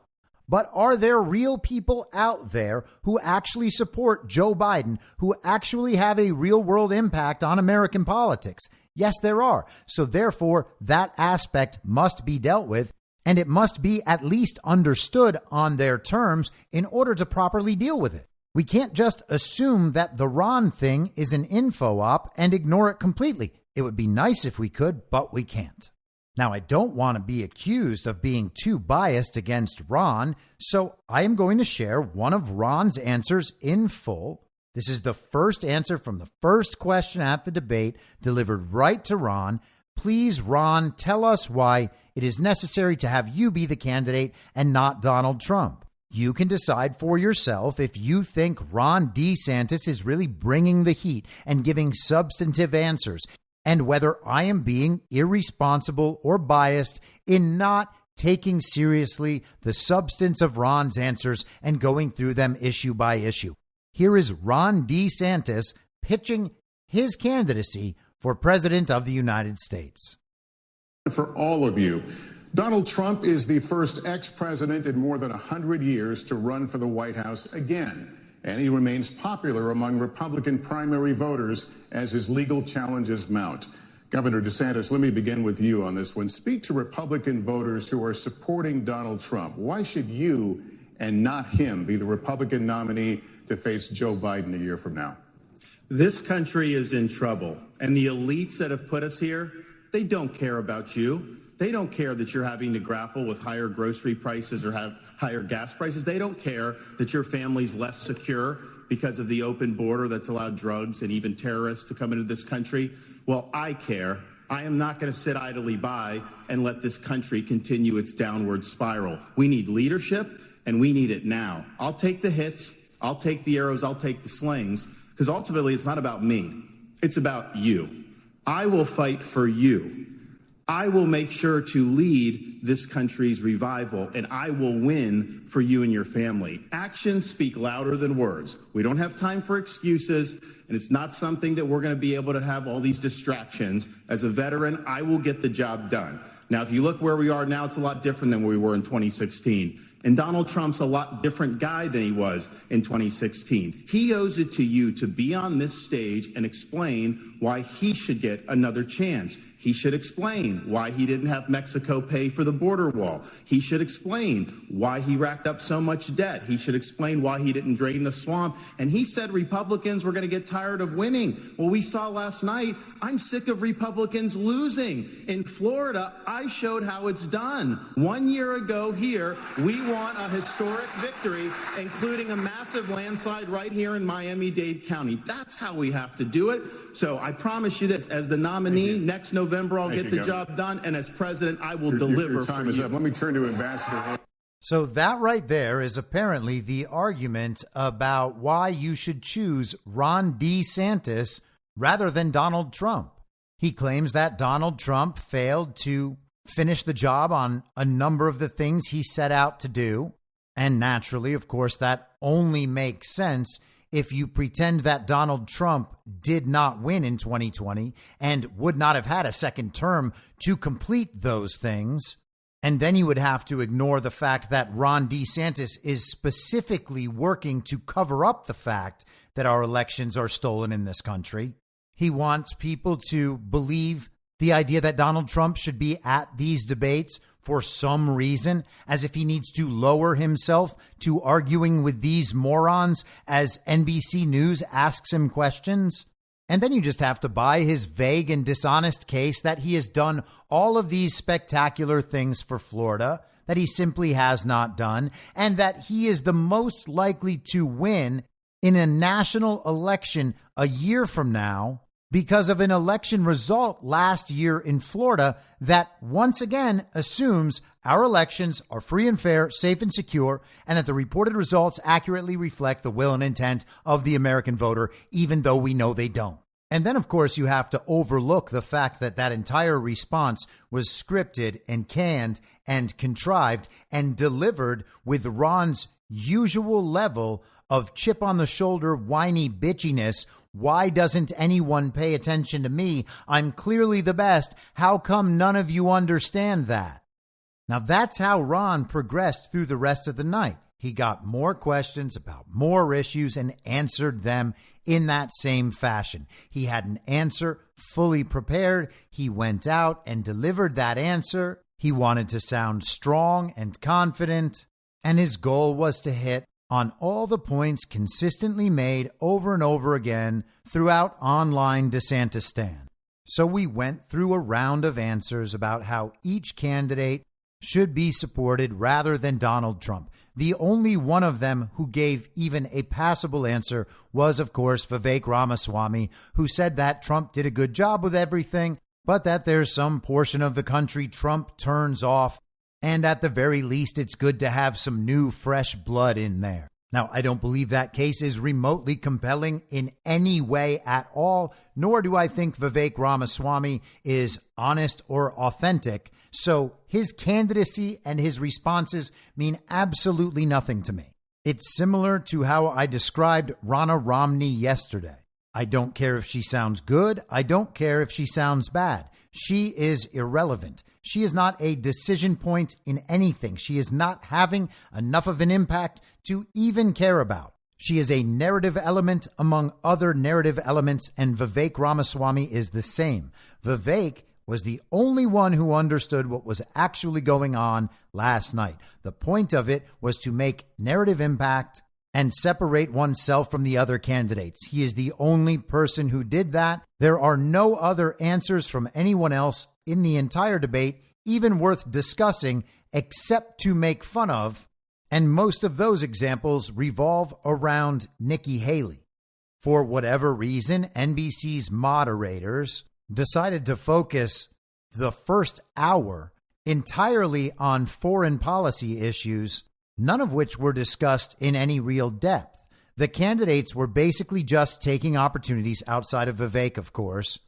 But are there real people out there who actually support Joe Biden, who actually have a real world impact on American politics? Yes, there are. So therefore, that aspect must be dealt with, and it must be at least understood on their terms in order to properly deal with it. We can't just assume that the Ron thing is an info op and ignore it completely. It would be nice if we could, but we can't. Now, I don't want to be accused of being too biased against Ron, so I am going to share one of Ron's answers in full. This is the first answer from the first question at the debate, delivered right to Ron. Please, Ron, tell us why it is necessary to have you be the candidate and not Donald Trump. You can decide for yourself if you think Ron DeSantis is really bringing the heat and giving substantive answers, and whether I am being irresponsible or biased in not taking seriously the substance of Ron's answers and going through them issue by issue. Here is Ron DeSantis pitching his candidacy for President of the United States. For all of you, Donald Trump is the first ex-president in more than 100 years to run for the White House again, and he remains popular among Republican primary voters as his legal challenges mount. Governor DeSantis, let me begin with you on this one. Speak to Republican voters who are supporting Donald Trump. Why should you and not him be the Republican nominee to face Joe Biden a year from now? This country is in trouble, and the elites that have put us here, they don't care about you. They don't care that you're having to grapple with higher grocery prices or have higher gas prices. They don't care that your family's less secure because of the open border that's allowed drugs and even terrorists to come into this country. Well, I care. I am not going to sit idly by and let this country continue its downward spiral. We need leadership, and we need it now. I'll take the hits. I'll take the arrows, I'll take the slings, because ultimately it's not about me. It's about you. I will fight for you. I will make sure to lead this country's revival, and I will win for you and your family. Actions speak louder than words. We don't have time for excuses, and it's not something that we're going to be able to have all these distractions. As a veteran, I will get the job done. Now, if you look where we are now, it's a lot different than where we were in 2016. And Donald Trump's a lot different guy than he was in 2016. He owes it to you to be on this stage and explain why he should get another chance. He should explain why he didn't have Mexico pay for the border wall. He should explain why he racked up so much debt. He should explain why he didn't drain the swamp. And he said Republicans were going to get tired of winning. Well, we saw last night, I'm sick of Republicans losing. In Florida, I showed how it's done. 1 year ago here, we won want a historic victory, including a massive landslide right here in Miami-Dade County. That's how we have to do it. So I promise you this, as the nominee, next November I'll get the job done, and as president, I will deliver. Your time is up. Let me turn to Ambassador. So that right there is apparently the argument about why you should choose Ron DeSantis rather than Donald Trump. He claims that Donald Trump failed to finish the job on a number of the things he set out to do. And naturally, of course, that only makes sense if you pretend that Donald Trump did not win in 2020 and would not have had a second term to complete those things. And then you would have to ignore the fact that Ron DeSantis is specifically working to cover up the fact that our elections are stolen in this country. He wants people to believe the idea that Donald Trump should be at these debates for some reason, as if he needs to lower himself to arguing with these morons as NBC News asks him questions. And then you just have to buy his vague and dishonest case that he has done all of these spectacular things for Florida that he simply has not done, and that he is the most likely to win in a national election a year from now because of an election result last year in Florida that once again assumes our elections are free and fair, safe and secure, and that the reported results accurately reflect the will and intent of the American voter, even though we know they don't. And then, of course, you have to overlook the fact that that entire response was scripted and canned and contrived and delivered with Ron's usual level of chip on the shoulder, whiny bitchiness. Why doesn't anyone pay attention to me? I'm clearly the best. How come none of you understand that? Now, that's how Ron progressed through the rest of the night. He got more questions about more issues and answered them in that same fashion. He had an answer fully prepared. He went out and delivered that answer. He wanted to sound strong and confident, and his goal was to hit on all the points consistently made over and over again throughout online DeSantistan. So we went through a round of answers about how each candidate should be supported rather than Donald Trump. The only one of them who gave even a passable answer was, of course, Vivek Ramaswamy, who said that Trump did a good job with everything, but that there's some portion of the country Trump turns off. And at the very least, it's good to have some new, fresh blood in there. Now, I don't believe that case is remotely compelling in any way at all, nor do I think Vivek Ramaswamy is honest or authentic. So his candidacy and his responses mean absolutely nothing to me. It's similar to how I described Ronna Romney yesterday. I don't care if she sounds good. I don't care if she sounds bad. She is irrelevant. She is not a decision point in anything. She is not having enough of an impact to even care about. She is a narrative element among other narrative elements, and Vivek Ramaswamy is the same. Vivek was the only one who understood what was actually going on last night. The point of it was to make narrative impact and separate oneself from the other candidates. He is the only person who did that. There are no other answers from anyone else in the entire debate, even worth discussing, except to make fun of. And most of those examples revolve around Nikki Haley. For whatever reason, NBC's moderators decided to focus the first hour entirely on foreign policy issues, none of which were discussed in any real depth. The candidates were basically just taking opportunities, outside of Vivek, of course,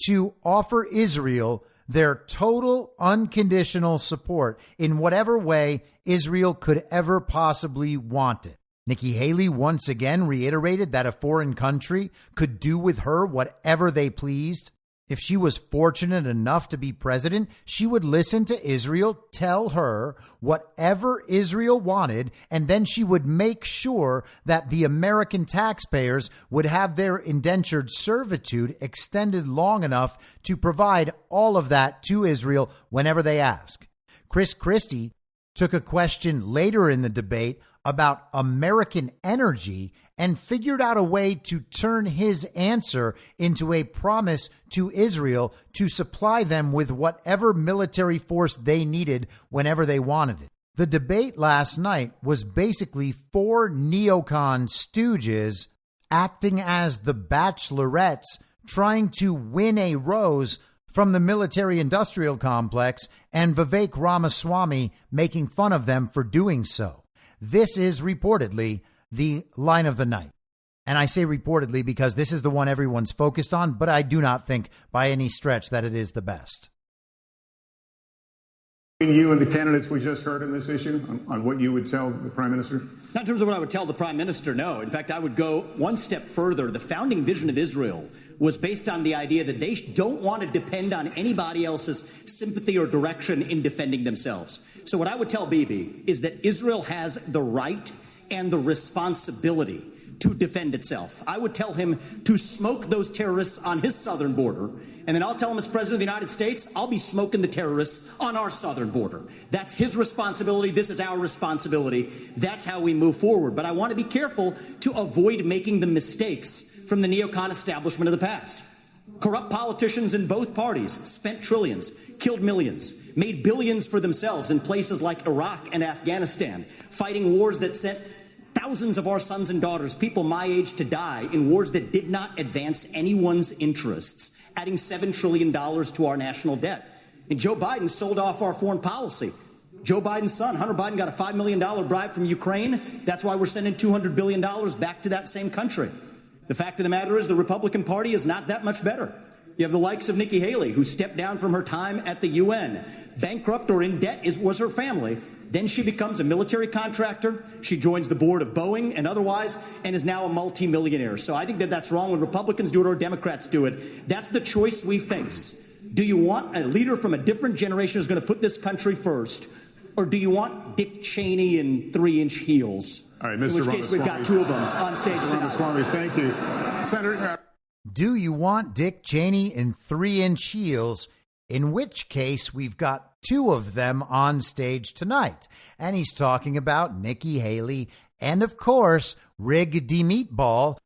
to offer Israel their total unconditional support in whatever way Israel could ever possibly want it. Nikki Haley once again reiterated that a foreign country could do with her whatever they pleased. If she was fortunate enough to be president, she would listen to Israel tell her whatever Israel wanted, and then she would make sure that the American taxpayers would have their indentured servitude extended long enough to provide all of that to Israel whenever they ask. Chris Christie took a question later in the debate about American energy and figured out a way to turn his answer into a promise to Israel to supply them with whatever military force they needed whenever they wanted it. The debate last night was basically four neocon stooges acting as the bachelorettes trying to win a rose from the military-industrial complex and Vivek Ramaswamy making fun of them for doing so. This is reportedly the line of the night. And I say reportedly because this is the one everyone's focused on, but I do not think by any stretch that it is the best. You and the candidates we just heard on this issue, on what you would tell the Prime Minister? Not in terms of what I would tell the Prime Minister, no. In fact, I would go one step further. The founding vision of Israel was based on the idea that they don't want to depend on anybody else's sympathy or direction in defending themselves. So what I would tell Bibi is that Israel has the right and the responsibility to defend itself. I would tell him to smoke those terrorists on his southern border, and then I'll tell him as President of the United States, I'll be smoking the terrorists on our southern border. That's his responsibility. This is our responsibility. That's how we move forward. But I want to be careful to avoid making the mistakes from the neocon establishment of the past. Corrupt politicians in both parties spent trillions, killed millions, made billions for themselves in places like Iraq and Afghanistan, fighting wars that sent thousands of our sons and daughters, people my age, to die in wars that did not advance anyone's interests, adding $7 trillion to our national debt. And Joe Biden sold off our foreign policy. Joe Biden's son, Hunter Biden, got a $5 million bribe from Ukraine. That's why we're sending $200 billion back to that same country. The fact of the matter is the Republican Party is not that much better. You have the likes of Nikki Haley, who stepped down from her time at the UN. Bankrupt or in debt was her family. Then she becomes a military contractor. She joins the board of Boeing and otherwise, and is now a multimillionaire. So I think that that's wrong when Republicans do it or Democrats do it. That's the choice we face. Do you want a leader from a different generation who's going to put this country first, or do you want Dick Cheney in 3-inch heels? All right, In Mr. which Ramaswamy. case we've got two of them on stage Mr. tonight. Ramaswamy, thank you. Senator, Do you want Dick Cheney in 3-inch heels? In which case, we've got two of them on stage tonight. And he's talking about Nikki Haley and, of course, Rig D. Meatball,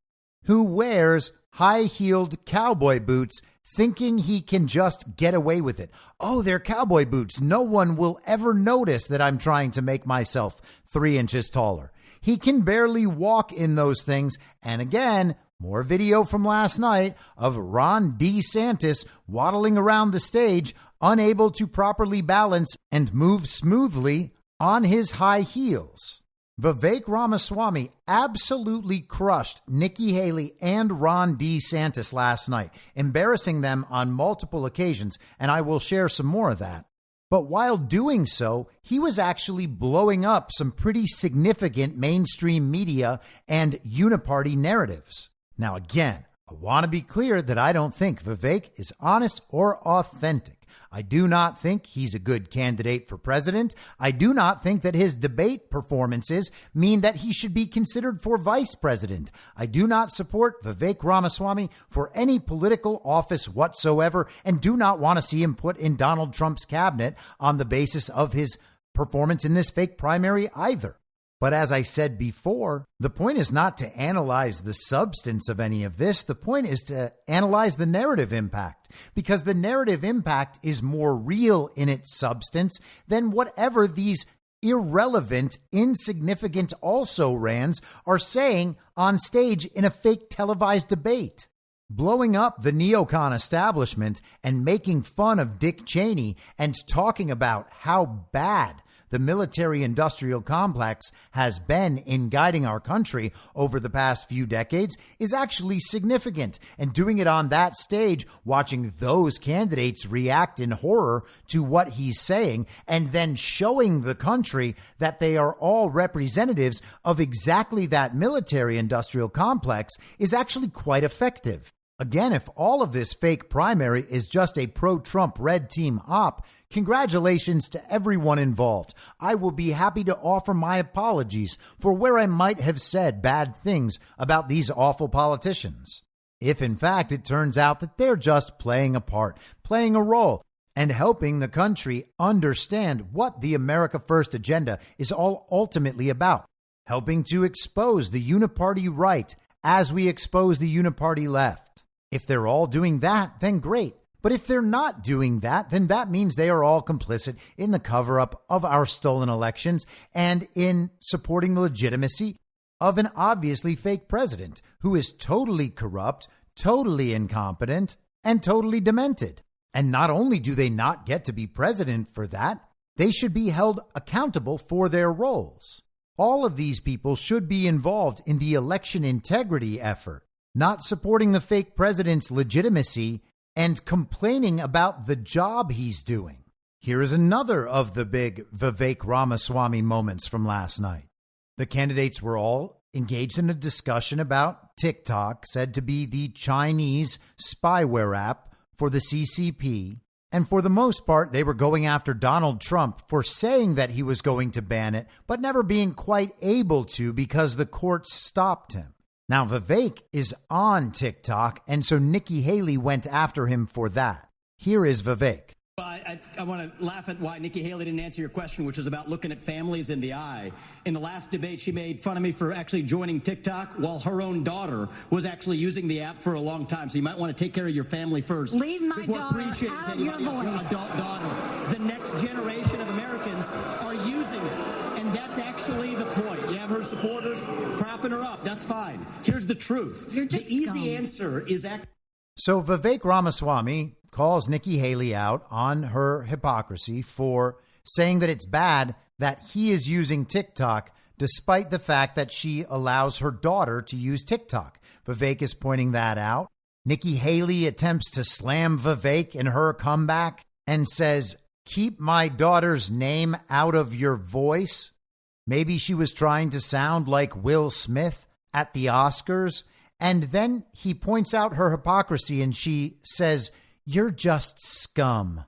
who wears high-heeled cowboy boots thinking he can just get away with it. Oh, they're cowboy boots. No one will ever notice that I'm trying to make myself 3 inches taller. He can barely walk in those things. And again, more video from last night of Ron DeSantis waddling around the stage, unable to properly balance and move smoothly on his high heels. Vivek Ramaswamy absolutely crushed Nikki Haley and Ron DeSantis last night, embarrassing them on multiple occasions, and I will share some more of that. But while doing so, he was actually blowing up some pretty significant mainstream media and uniparty narratives. Now, again, I want to be clear that I don't think Vivek is honest or authentic. I do not think he's a good candidate for president. I do not think that his debate performances mean that he should be considered for vice president. I do not support Vivek Ramaswamy for any political office whatsoever and do not want to see him put in Donald Trump's cabinet on the basis of his performance in this fake primary either. But as I said before, the point is not to analyze the substance of any of this. The point is to analyze the narrative impact, because the narrative impact is more real in its substance than whatever these irrelevant, insignificant also-rans are saying on stage in a fake televised debate. Blowing up the neocon establishment and making fun of Dick Cheney and talking about how bad the military-industrial complex has been in guiding our country over the past few decades is actually significant. And doing it on that stage, watching those candidates react in horror to what he's saying, and then showing the country that they are all representatives of exactly that military-industrial complex is actually quite effective. Again, if all of this fake primary is just a pro-Trump red team op, congratulations to everyone involved. I will be happy to offer my apologies for where I might have said bad things about these awful politicians. If in fact it turns out that they're just playing a part, playing a role, and helping the country understand what the America First agenda is all ultimately about, helping to expose the uniparty right as we expose the uniparty left. If they're all doing that, then great. But if they're not doing that, then that means they are all complicit in the cover-up of our stolen elections and in supporting the legitimacy of an obviously fake president who is totally corrupt, totally incompetent, and totally demented. And not only do they not get to be president for that, they should be held accountable for their roles. All of these people should be involved in the election integrity effort, not supporting the fake president's legitimacy and complaining about the job he's doing. Here is another of the big Vivek Ramaswamy moments from last night. The candidates were all engaged in a discussion about TikTok, said to be the Chinese spyware app for the CCP. And for the most part, they were going after Donald Trump for saying that he was going to ban it, but never being quite able to because the courts stopped him. Now, Vivek is on TikTok, and so Nikki Haley went after him for that. Here is Vivek. I want to laugh at why Nikki Haley didn't answer your question, which is about looking at families in the eye. In the last debate, she made fun of me for actually joining TikTok while her own daughter was actually using the app for a long time. So you might want to take care of your family first. Leave my daughter out of your voice. Adult daughter. The next generation of Americans are using it. And that's actually the point. You have her supporters propping her up. That's fine. Here's the truth. You're just the easy scum. answer is So Vivek Ramaswamy calls Nikki Haley out on her hypocrisy for saying that it's bad that he is using TikTok, despite the fact that she allows her daughter to use TikTok. Vivek is pointing that out. Nikki Haley attempts to slam Vivek in her comeback and says, "Keep my daughter's name out of your voice." Maybe she was trying to sound like Will Smith at the Oscars. And then he points out her hypocrisy and she says, "You're just scum,"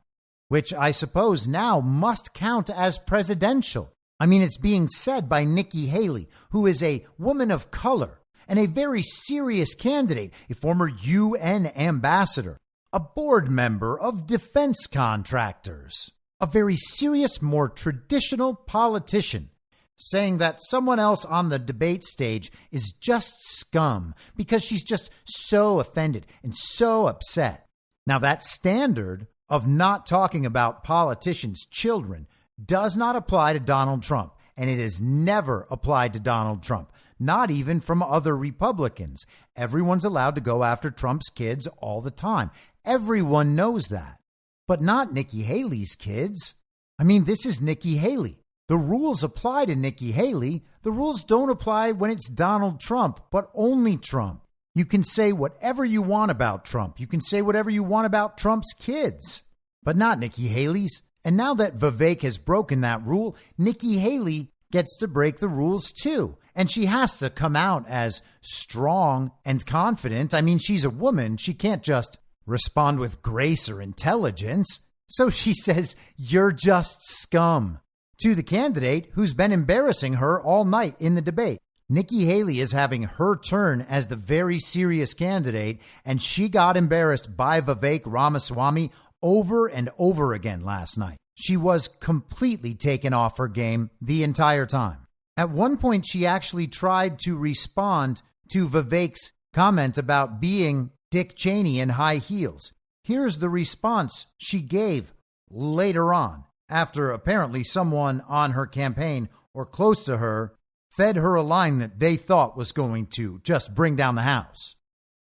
which I suppose now must count as presidential. I mean, it's being said by Nikki Haley, who is a woman of color and a very serious candidate, a former UN ambassador, a board member of defense contractors, a very serious, more traditional politician, saying that someone else on the debate stage is just scum because she's just so offended and so upset. Now, that standard of not talking about politicians' children does not apply to Donald Trump, and it has never applied to Donald Trump, not even from other Republicans. Everyone's allowed to go after Trump's kids all the time. Everyone knows that, but not Nikki Haley's kids. I mean, this is Nikki Haley. The rules apply to Nikki Haley. The rules don't apply when it's Donald Trump, but only Trump. You can say whatever you want about Trump. You can say whatever you want about Trump's kids, but not Nikki Haley's. And now that Vivek has broken that rule, Nikki Haley gets to break the rules too. And she has to come out as strong and confident. I mean, she's a woman. She can't just respond with grace or intelligence. So she says, "You're just scum," to the candidate who's been embarrassing her all night in the debate. Nikki Haley is having her turn as the very serious candidate, and she got embarrassed by Vivek Ramaswamy over and over again last night. She was completely taken off her game the entire time. At one point, she actually tried to respond to Vivek's comment about being Dick Cheney in high heels. Here's the response she gave later on, after apparently someone on her campaign or close to her fed her a line that they thought was going to just bring down the house.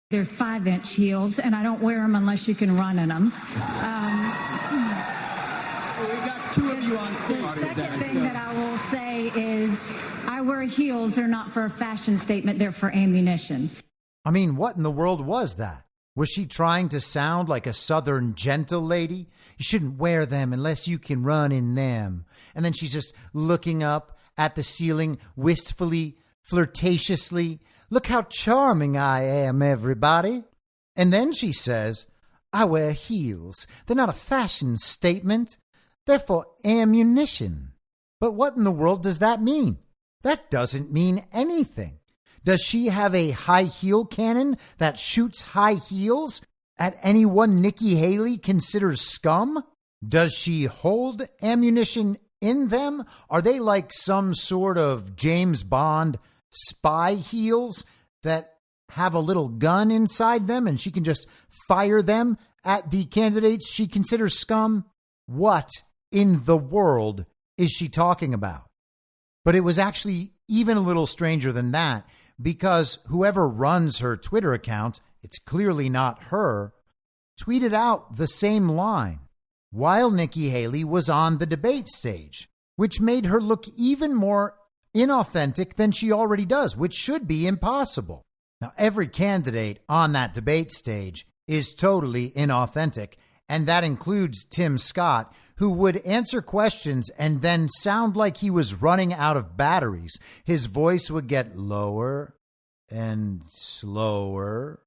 They're 5-inch heels, and I don't wear them unless you can run in them. We got two of you on stage. The second thing that I will say is I wear heels. They're not for a fashion statement. They're for ammunition. I mean, what in the world was that? Was she trying to sound like a Southern gentle lady? You shouldn't wear them unless you can run in them. And then she's just looking up at the ceiling wistfully, flirtatiously. "Look how charming I am, everybody." And then she says, "I wear heels. They're not a fashion statement. They're for ammunition." But what in the world does that mean? That doesn't mean anything. Does she have a high heel cannon that shoots high heels at anyone Nikki Haley considers scum? Does she hold ammunition in them? Are they like some sort of James Bond spy heels that have a little gun inside them and she can just fire them at the candidates she considers scum, what in the world is she talking about? But it was actually even a little stranger than that, because whoever runs her Twitter account, it's clearly not her, tweeted out the same line while Nikki Haley was on the debate stage, which made her look even more inauthentic than she already does, which should be impossible. Now, every candidate on that debate stage is totally inauthentic, and that includes Tim Scott, who would answer questions and then sound like he was running out of batteries. His voice would get lower and slower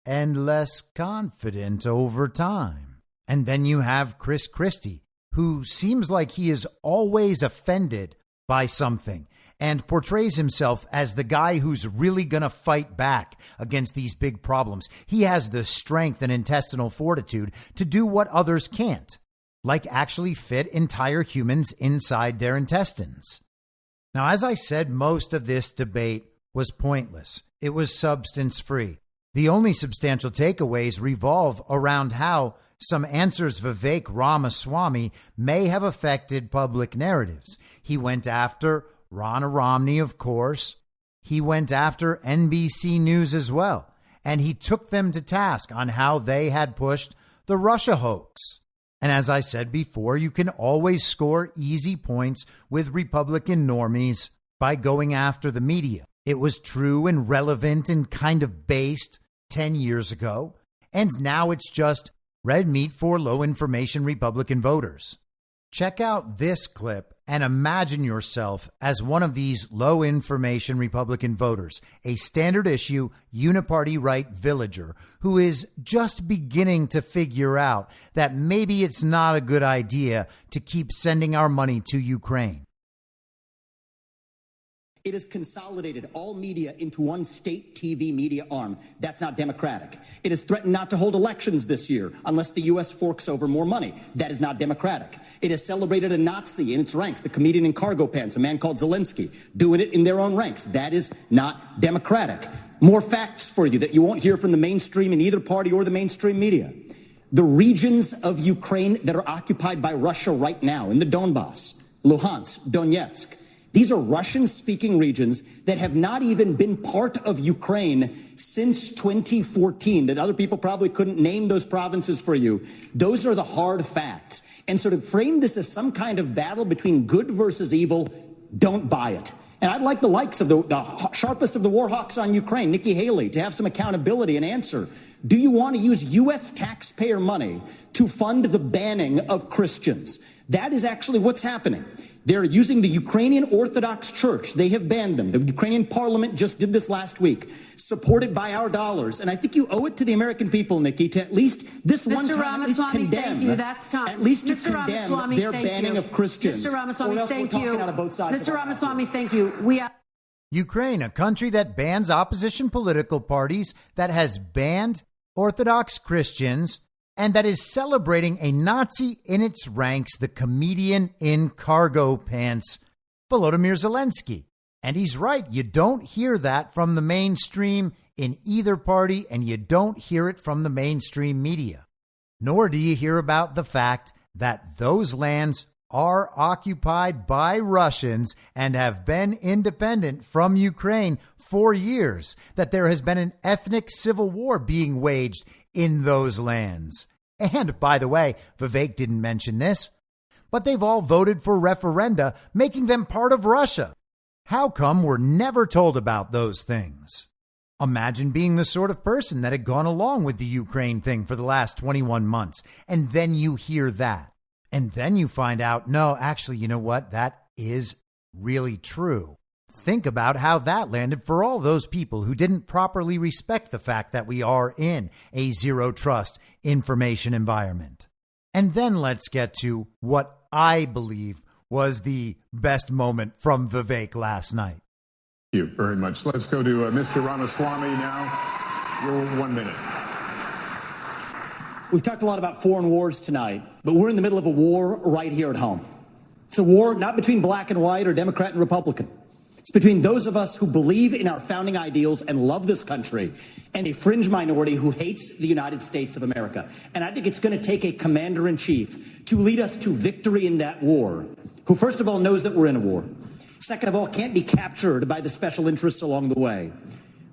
and less confident over time. And then you have Chris Christie, who seems like he is always offended by something and portrays himself as the guy who's really going to fight back against these big problems. He has the strength and intestinal fortitude to do what others can't, like actually fit entire humans inside their intestines. Now, as I said, most of this debate was pointless. It was substance-free. The only substantial takeaways revolve around how some answers Vivek Ramaswamy may have affected public narratives. He went after Ronna Romney, of course. He went after NBC News as well. And he took them to task on how they had pushed the Russia hoax. And as I said before, you can always score easy points with Republican normies by going after the media. It was true and relevant and kind of based 10 years ago. And now it's just red meat for low information Republican voters. Check out this clip and imagine yourself as one of these low information Republican voters, a standard issue uniparty right villager who is just beginning to figure out that maybe it's not a good idea to keep sending our money to Ukraine. It has consolidated all media into one state TV media arm. That's not democratic. It has threatened not to hold elections this year unless the U.S. forks over more money. That is not democratic. It has celebrated a Nazi in its ranks, the comedian in cargo pants, a man called Zelensky, doing it in their own ranks. That is not democratic. More facts for you that you won't hear from the mainstream in either party or the mainstream media. The regions of Ukraine that are occupied by Russia right now, in the Donbass, Luhansk, Donetsk, these are Russian-speaking regions that have not even been part of Ukraine since 2014, that other people probably couldn't name those provinces for you. Those are the hard facts. And so to frame this as some kind of battle between good versus evil, don't buy it. And I'd like the likes of the sharpest of the war hawks on Ukraine, Nikki Haley, to have some accountability and answer. Do you want to use U.S. taxpayer money to fund the banning of Christians? That is actually what's happening. They're using the Ukrainian Orthodox Church. They have banned them. The Ukrainian parliament just did this last week, supported by our dollars. And I think you owe it to the American people, Nikki, to at least this one time at least condemn. Thank you. That's time. At least to condemn their banning of Christians. Mr. Ramaswamy, thank you. Mr. Ramaswamy, thank you. Ukraine, a country that bans opposition political parties, that has banned Orthodox Christians, and that is celebrating a Nazi in its ranks, the comedian in cargo pants, Volodymyr Zelensky. And he's right. You don't hear that from the mainstream in either party, and you don't hear it from the mainstream media. Nor do you hear about the fact that those lands are occupied by Russians and have been independent from Ukraine for years, that there has been an ethnic civil war being waged in those lands. And by the way, Vivek didn't mention this, but they've all voted for referenda, making them part of Russia. How come we're never told about those things? Imagine being the sort of person that had gone along with the Ukraine thing for the last 21 months, and then you hear that. And then you find out, no, actually, you know what? That is really true. Think about how that landed for all those people who didn't properly respect the fact that we are in a zero trust information environment. And then let's get to what I believe was the best moment from Vivek last night. Thank you very much. Let's go to Mr. Ramaswamy now. Your 1 minute. We've talked a lot about foreign wars tonight, but we're in the middle of a war right here at home. It's a war not between black and white or Democrat and Republican. It's between those of us who believe in our founding ideals and love this country and a fringe minority who hates the United States of America. And I think it's going to take a commander-in-chief to lead us to victory in that war, who first of all knows that we're in a war. Second of all, can't be captured by the special interests along the way.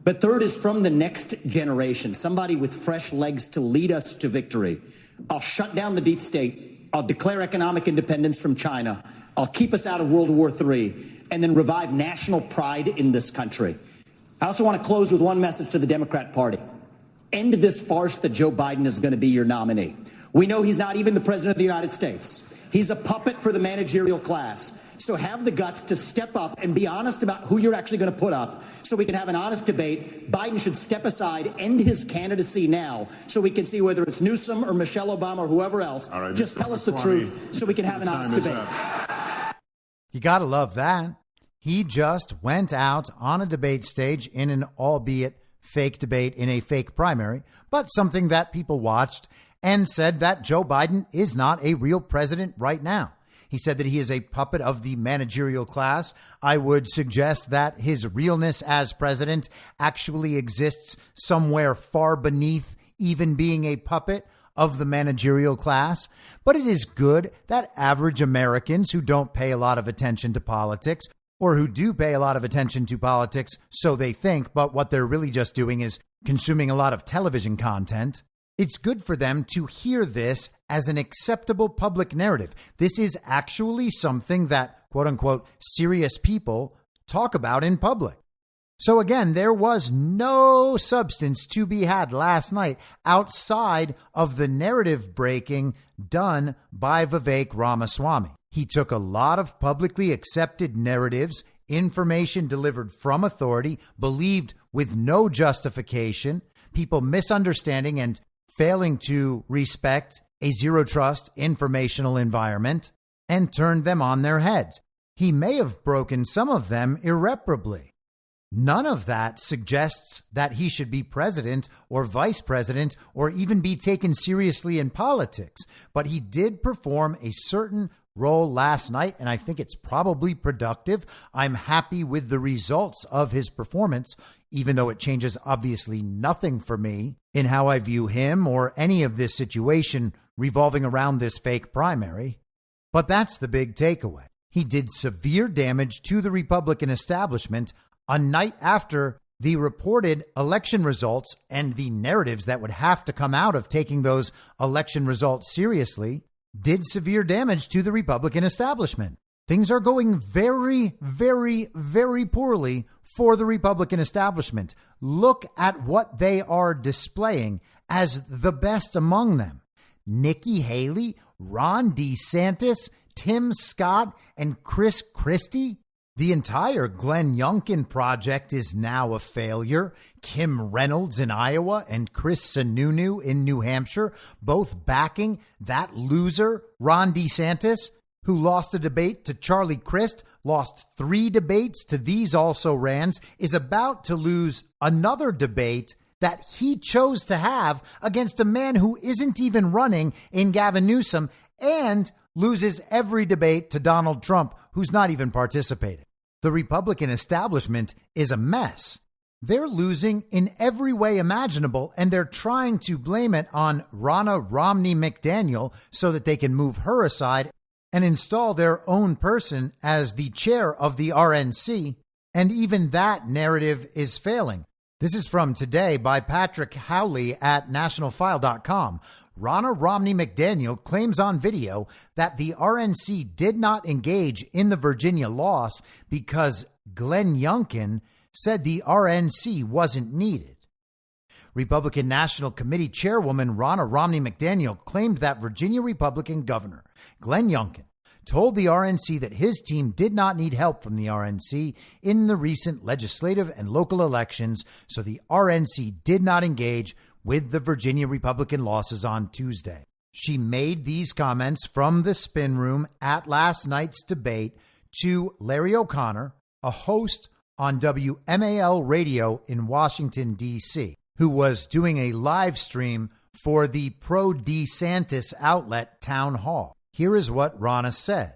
But third is from the next generation, somebody with fresh legs to lead us to victory. I'll shut down the deep state. I'll declare economic independence from China. I'll keep us out of World War III, and then revive national pride in this country. I also want to close with one message to the Democrat Party. End this farce that Joe Biden is going to be your nominee. We know he's not even the president of the United States. He's a puppet for the managerial class. So have the guts to step up and be honest about who you're actually going to put up so we can have an honest debate. Biden should step aside, end his candidacy now so we can see whether it's Newsom or Michelle Obama or whoever else. All right, just Mr. tell us the Ramaswamy, truth so we can have an honest debate. You got to love that. He just went out on a debate stage in an albeit fake debate in a fake primary, but something that people watched, and said that Joe Biden is not a real president right now. He said that he is a puppet of the managerial class. I would suggest that his realness as president actually exists somewhere far beneath even being a puppet of the managerial class. But it is good that average Americans who don't pay a lot of attention to politics, or who do pay a lot of attention to politics, so they think, but what they're really just doing is consuming a lot of television content. It's good for them to hear this as an acceptable public narrative. This is actually something that, quote unquote, serious people talk about in public. So again, there was no substance to be had last night outside of the narrative breaking done by Vivek Ramaswamy. He took a lot of publicly accepted narratives, information delivered from authority, believed with no justification, people misunderstanding and failing to respect a zero trust informational environment, and turned them on their heads. He may have broken some of them irreparably. None of that suggests that he should be president or vice president or even be taken seriously in politics. But he did perform a certain role last night, and I think it's probably productive. I'm happy with the results of his performance, even though it changes obviously nothing for me in how I view him or any of this situation revolving around this fake primary. But that's the big takeaway. He did severe damage to the Republican establishment a night after the reported election results and the narratives that would have to come out of taking those election results seriously did severe damage to the Republican establishment. Things are going very, very, very poorly for the Republican establishment. Look at what they are displaying as the best among them. Nikki Haley, Ron DeSantis, Tim Scott, and Chris Christie. The entire Glenn Youngkin project is now a failure. Kim Reynolds in Iowa and Chris Sununu in New Hampshire, both backing that loser, Ron DeSantis, who lost a debate to Charlie Crist, lost 3 debates to these also-rans, is about to lose another debate that he chose to have against a man who isn't even running in Gavin Newsom, and loses every debate to Donald Trump, who's not even participating. The Republican establishment is a mess. They're losing in every way imaginable, and they're trying to blame it on Ronna Romney McDaniel so that they can move her aside and install their own person as the chair of the RNC. And even that narrative is failing. This is from today by Patrick Howley at nationalfile.com. Ronna Romney McDaniel claims on video that the RNC did not engage in the Virginia loss because Glenn Youngkin said the RNC wasn't needed. Republican National Committee Chairwoman Ronna Romney McDaniel claimed that Virginia Republican Governor Glenn Youngkin told the RNC that his team did not need help from the RNC in the recent legislative and local elections, so the RNC did not engage with the Virginia Republican losses on Tuesday. She made these comments from the spin room at last night's debate to Larry O'Connor, a host on WMAL radio in Washington, D.C., who was doing a live stream for the pro-DeSantis outlet Town Hall. Here is what Ronna said.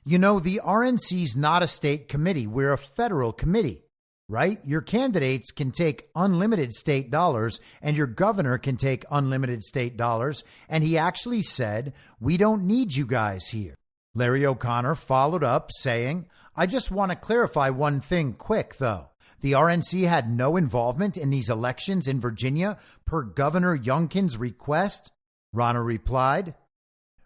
You know, the RNC's not a state committee. We're a federal committee, right? Your candidates can take unlimited state dollars and your governor can take unlimited state dollars. And he actually said, we don't need you guys here. Larry O'Connor followed up saying, I just want to clarify one thing quick, though. The RNC had no involvement in these elections in Virginia per Governor Youngkin's request. Rana replied,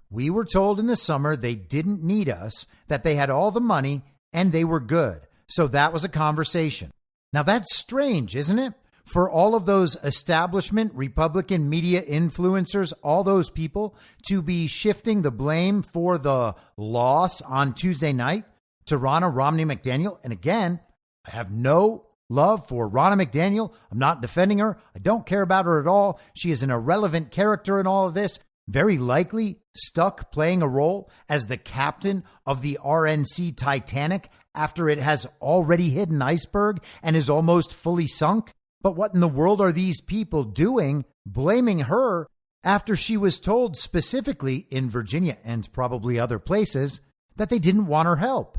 we were told in the summer they didn't need us, that they had all the money and they were good. So that was a conversation. Now that's strange, isn't it? For all of those establishment Republican media influencers, all those people to be shifting the blame for the loss on Tuesday night to Ronna Romney McDaniel. And again, I have no love for Ronna McDaniel. I'm not defending her. I don't care about her at all. She is an irrelevant character in all of this. Very likely stuck playing a role as the captain of the RNC Titanic after it has already hit an iceberg and is almost fully sunk. But what in the world are these people doing blaming her after she was told specifically in Virginia and probably other places that they didn't want her help?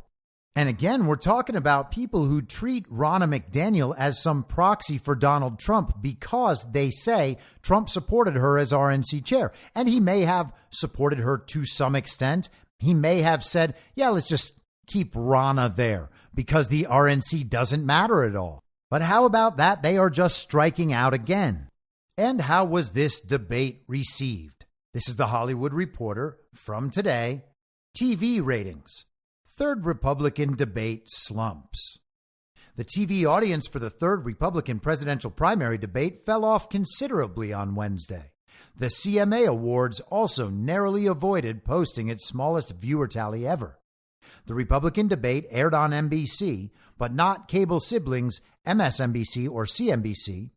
And again, we're talking about people who treat Ronna McDaniel as some proxy for Donald Trump because they say Trump supported her as RNC chair. And he may have supported her to some extent. He may have said, yeah, let's just keep Ronna there because the RNC doesn't matter at all. But how about that? They are just striking out again. And how was this debate received? This is the Hollywood Reporter from today. TV ratings. Third Republican debate slumps. The TV audience for the third Republican presidential primary debate fell off considerably on Wednesday. The CMA Awards also narrowly avoided posting its smallest viewer tally ever. The Republican debate aired on NBC, but not cable siblings MSNBC or CNBC,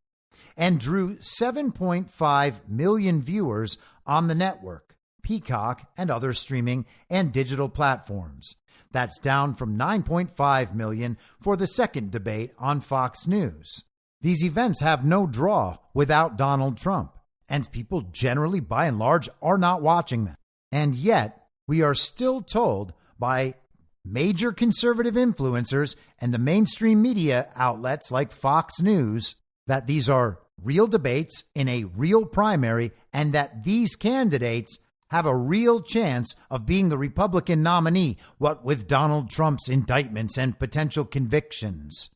and drew 7.5 million viewers on the network, Peacock, and other streaming and digital platforms. That's down from 9.5 million for the second debate on Fox News. These events have no draw without Donald Trump, and people generally, by and large, are not watching them. And yet, we are still told by major conservative influencers and the mainstream media outlets like Fox News that these are real debates in a real primary and that these candidates have a real chance of being the Republican nominee, what with Donald Trump's indictments and potential convictions.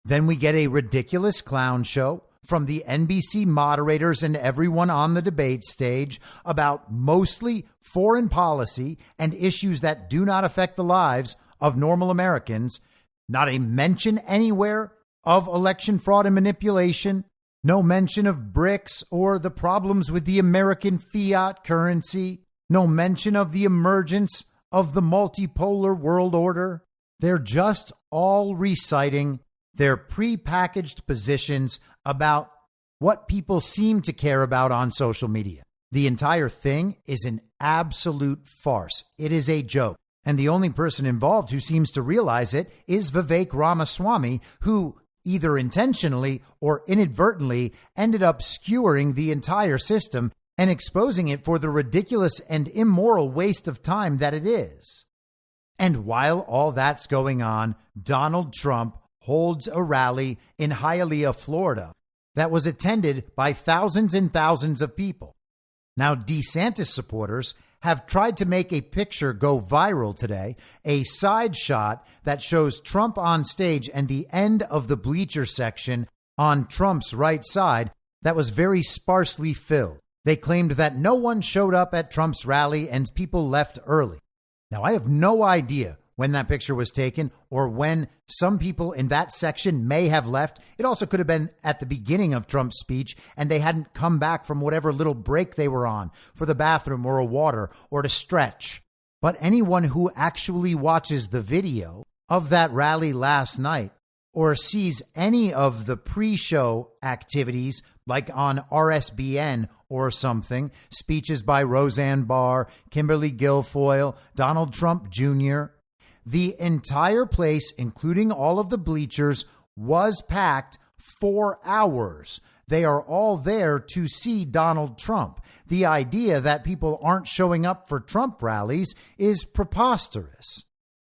Then we get a ridiculous clown show from the NBC moderators and everyone on the debate stage about mostly foreign policy and issues that do not affect the lives of normal Americans. Not a mention anywhere of election fraud and manipulation. No mention of BRICS or the problems with the American fiat currency. No mention of the emergence of the multipolar world order. They're just all reciting their prepackaged positions about what people seem to care about on social media. The entire thing is an absolute farce. It is a joke. And the only person involved who seems to realize it is Vivek Ramaswamy, who either intentionally or inadvertently ended up skewering the entire system and exposing it for the ridiculous and immoral waste of time that it is. And while all that's going on, Donald Trump holds a rally in Hialeah, Florida, that was attended by thousands and thousands of people. Now, DeSantis supporters have tried to make a picture go viral today, a side shot that shows Trump on stage and the end of the bleacher section on Trump's right side that was very sparsely filled. They claimed that no one showed up at Trump's rally and people left early. Now, I have no idea when that picture was taken or when some people in that section may have left. It also could have been at the beginning of Trump's speech and they hadn't come back from whatever little break they were on for the bathroom or a water or to stretch. But anyone who actually watches the video of that rally last night or sees any of the pre-show activities like on RSBN or something, speeches by Roseanne Barr, Kimberly Guilfoyle, Donald Trump Jr., the entire place, including all of the bleachers, was packed for hours. They are all there to see Donald Trump. The idea that people aren't showing up for Trump rallies is preposterous.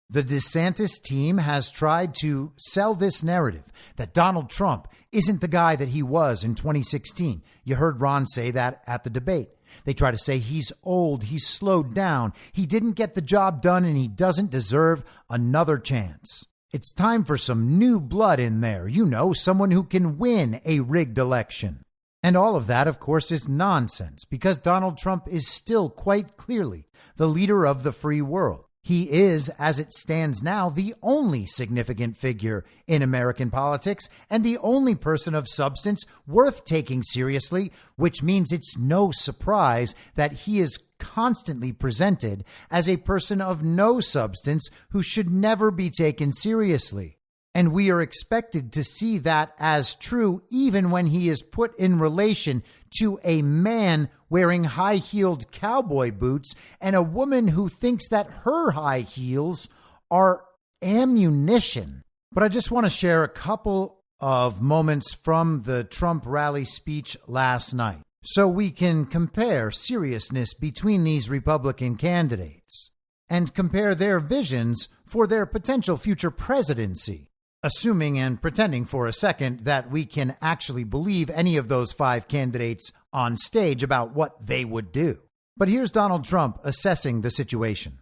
The DeSantis team has tried to sell this narrative that Donald Trump isn't the guy that he was in 2016. You heard Ron say that at the debate. They try to say he's old, he's slowed down, he didn't get the job done, and he doesn't deserve another chance. It's time for some new blood in there. You know, someone who can win a rigged election. And all of that, of course, is nonsense because Donald Trump is still quite clearly the leader of the free world. He is, as it stands now, the only significant figure in American politics and the only person of substance worth taking seriously, which means it's no surprise that he is constantly presented as a person of no substance who should never be taken seriously. And we are expected to see that as true even when he is put in relation to a man wearing high-heeled cowboy boots and a woman who thinks that her high heels are ammunition. But I just want to share a couple of moments from the Trump rally speech last night so we can compare seriousness between these Republican candidates and compare their visions for their potential future presidency. Assuming and pretending for a second that we can actually believe any of those five candidates on stage about what they would do. But here's Donald Trump assessing the situation.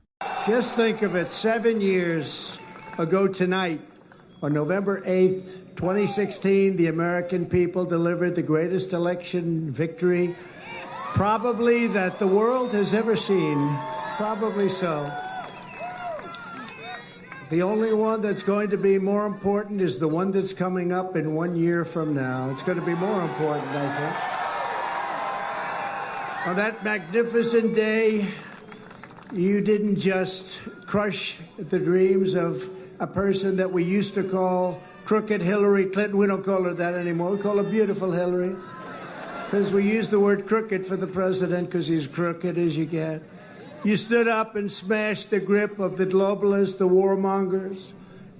Just think of it, 7 years ago tonight, on November 8th, 2016, the American people delivered the greatest election victory probably that the world has ever seen. Probably so. The only one that's going to be more important is the one that's coming up in 1 year from now. It's going to be more important, I think. On that magnificent day, you didn't just crush the dreams of a person that we used to call crooked Hillary Clinton. We don't call her that anymore. We call her beautiful Hillary. Because we use the word crooked for the president because he's crooked as you get. You stood up and smashed the grip of the globalists, the warmongers,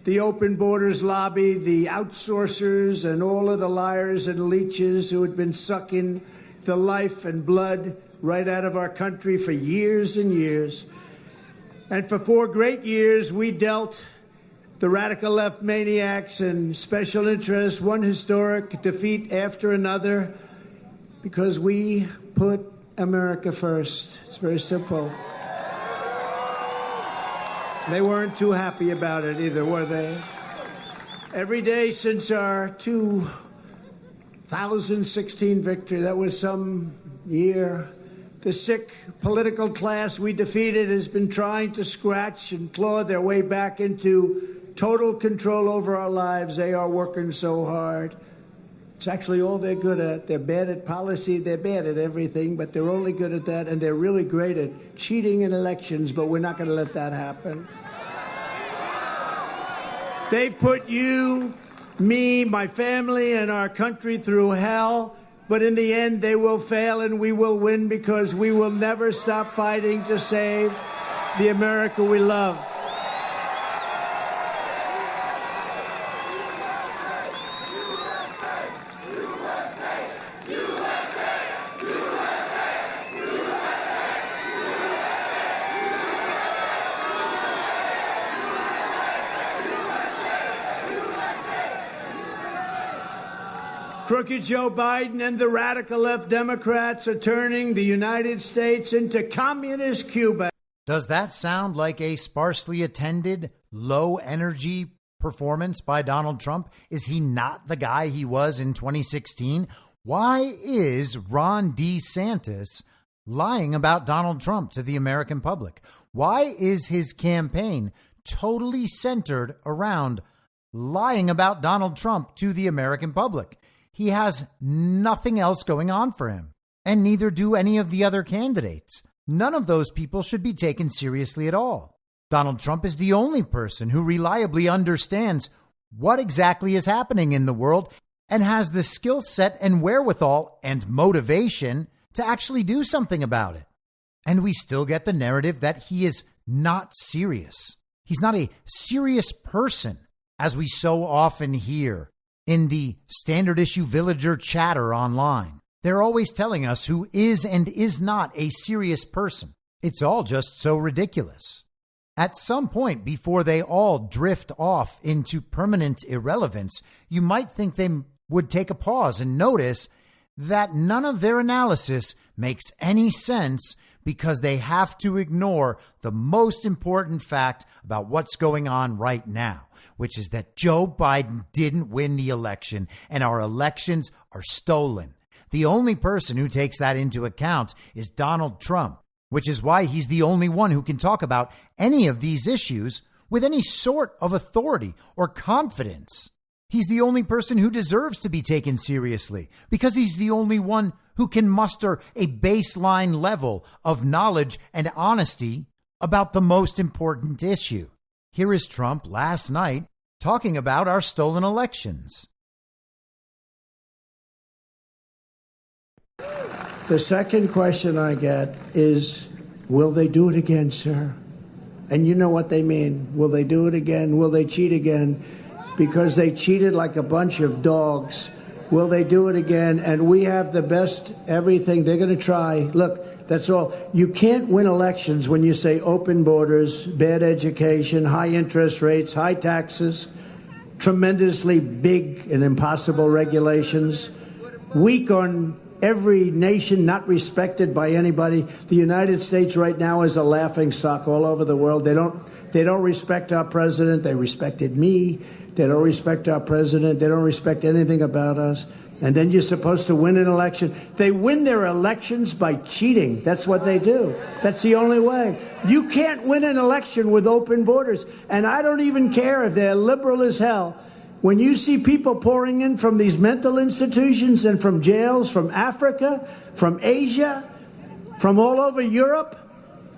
the open borders lobby, the outsourcers, and all of the liars and leeches who had been sucking the life and blood right out of our country for years and years. And for 4 great years, we dealt the radical left maniacs and special interests one historic defeat after another because we put America first. It's very simple. They weren't too happy about it either, were they? Every day since our 2016 victory, that was some year, the sick political class we defeated has been trying to scratch and claw their way back into total control over our lives. They are working so hard. It's actually all they're good at. They're bad at policy, they're bad at everything, but they're only good at that, and they're really great at cheating in elections, but we're not going to let that happen. They've put you, me, my family, and our country through hell, but in the end they will fail and we will win because we will never stop fighting to save the America we love. Crooked Joe Biden and the radical left Democrats are turning the United States into communist Cuba. Does that sound like a sparsely attended, low-energy performance by Donald Trump? Is he not the guy he was in 2016? Why is Ron DeSantis lying about Donald Trump to the American public? Why is his campaign totally centered around lying about Donald Trump to the American public? He has nothing else going on for him, and neither do any of the other candidates. None of those people should be taken seriously at all. Donald Trump is the only person who reliably understands what exactly is happening in the world and has the skill set and wherewithal and motivation to actually do something about it. And we still get the narrative that he is not serious. He's not a serious person, as we so often hear in the standard issue villager chatter online. They're always telling us who is and is not a serious person. It's all just so ridiculous. At some point before they all drift off into permanent irrelevance, you might think they would take a pause and notice that none of their analysis makes any sense because they have to ignore the most important fact about what's going on right now, which is that Joe Biden didn't win the election and our elections are stolen. The only person who takes that into account is Donald Trump, which is why he's the only one who can talk about any of these issues with any sort of authority or confidence. He's the only person who deserves to be taken seriously because he's the only one who can muster a baseline level of knowledge and honesty about the most important issue. Here is Trump last night talking about our stolen elections. The second question I get is, will they do it again, sir? And you know what they mean. Will they do it again? Will they cheat again? Because they cheated like a bunch of dogs. Will they do it again? And we have the best everything. They're going to try. Look, that's all. You can't win elections when you say open borders, bad education, high interest rates, high taxes, tremendously big and impossible regulations, weak on every nation, not respected by anybody. The United States right now is a laughing stock all over the world. They don't respect our president. They respected me. They don't respect our president. They don't respect anything about us. And then you're supposed to win an election. They win their elections by cheating. That's what they do. That's the only way. You can't win an election with open borders. And I don't even care if they're liberal as hell. When you see people pouring in from these mental institutions and from jails, from Africa, from Asia, from all over Europe,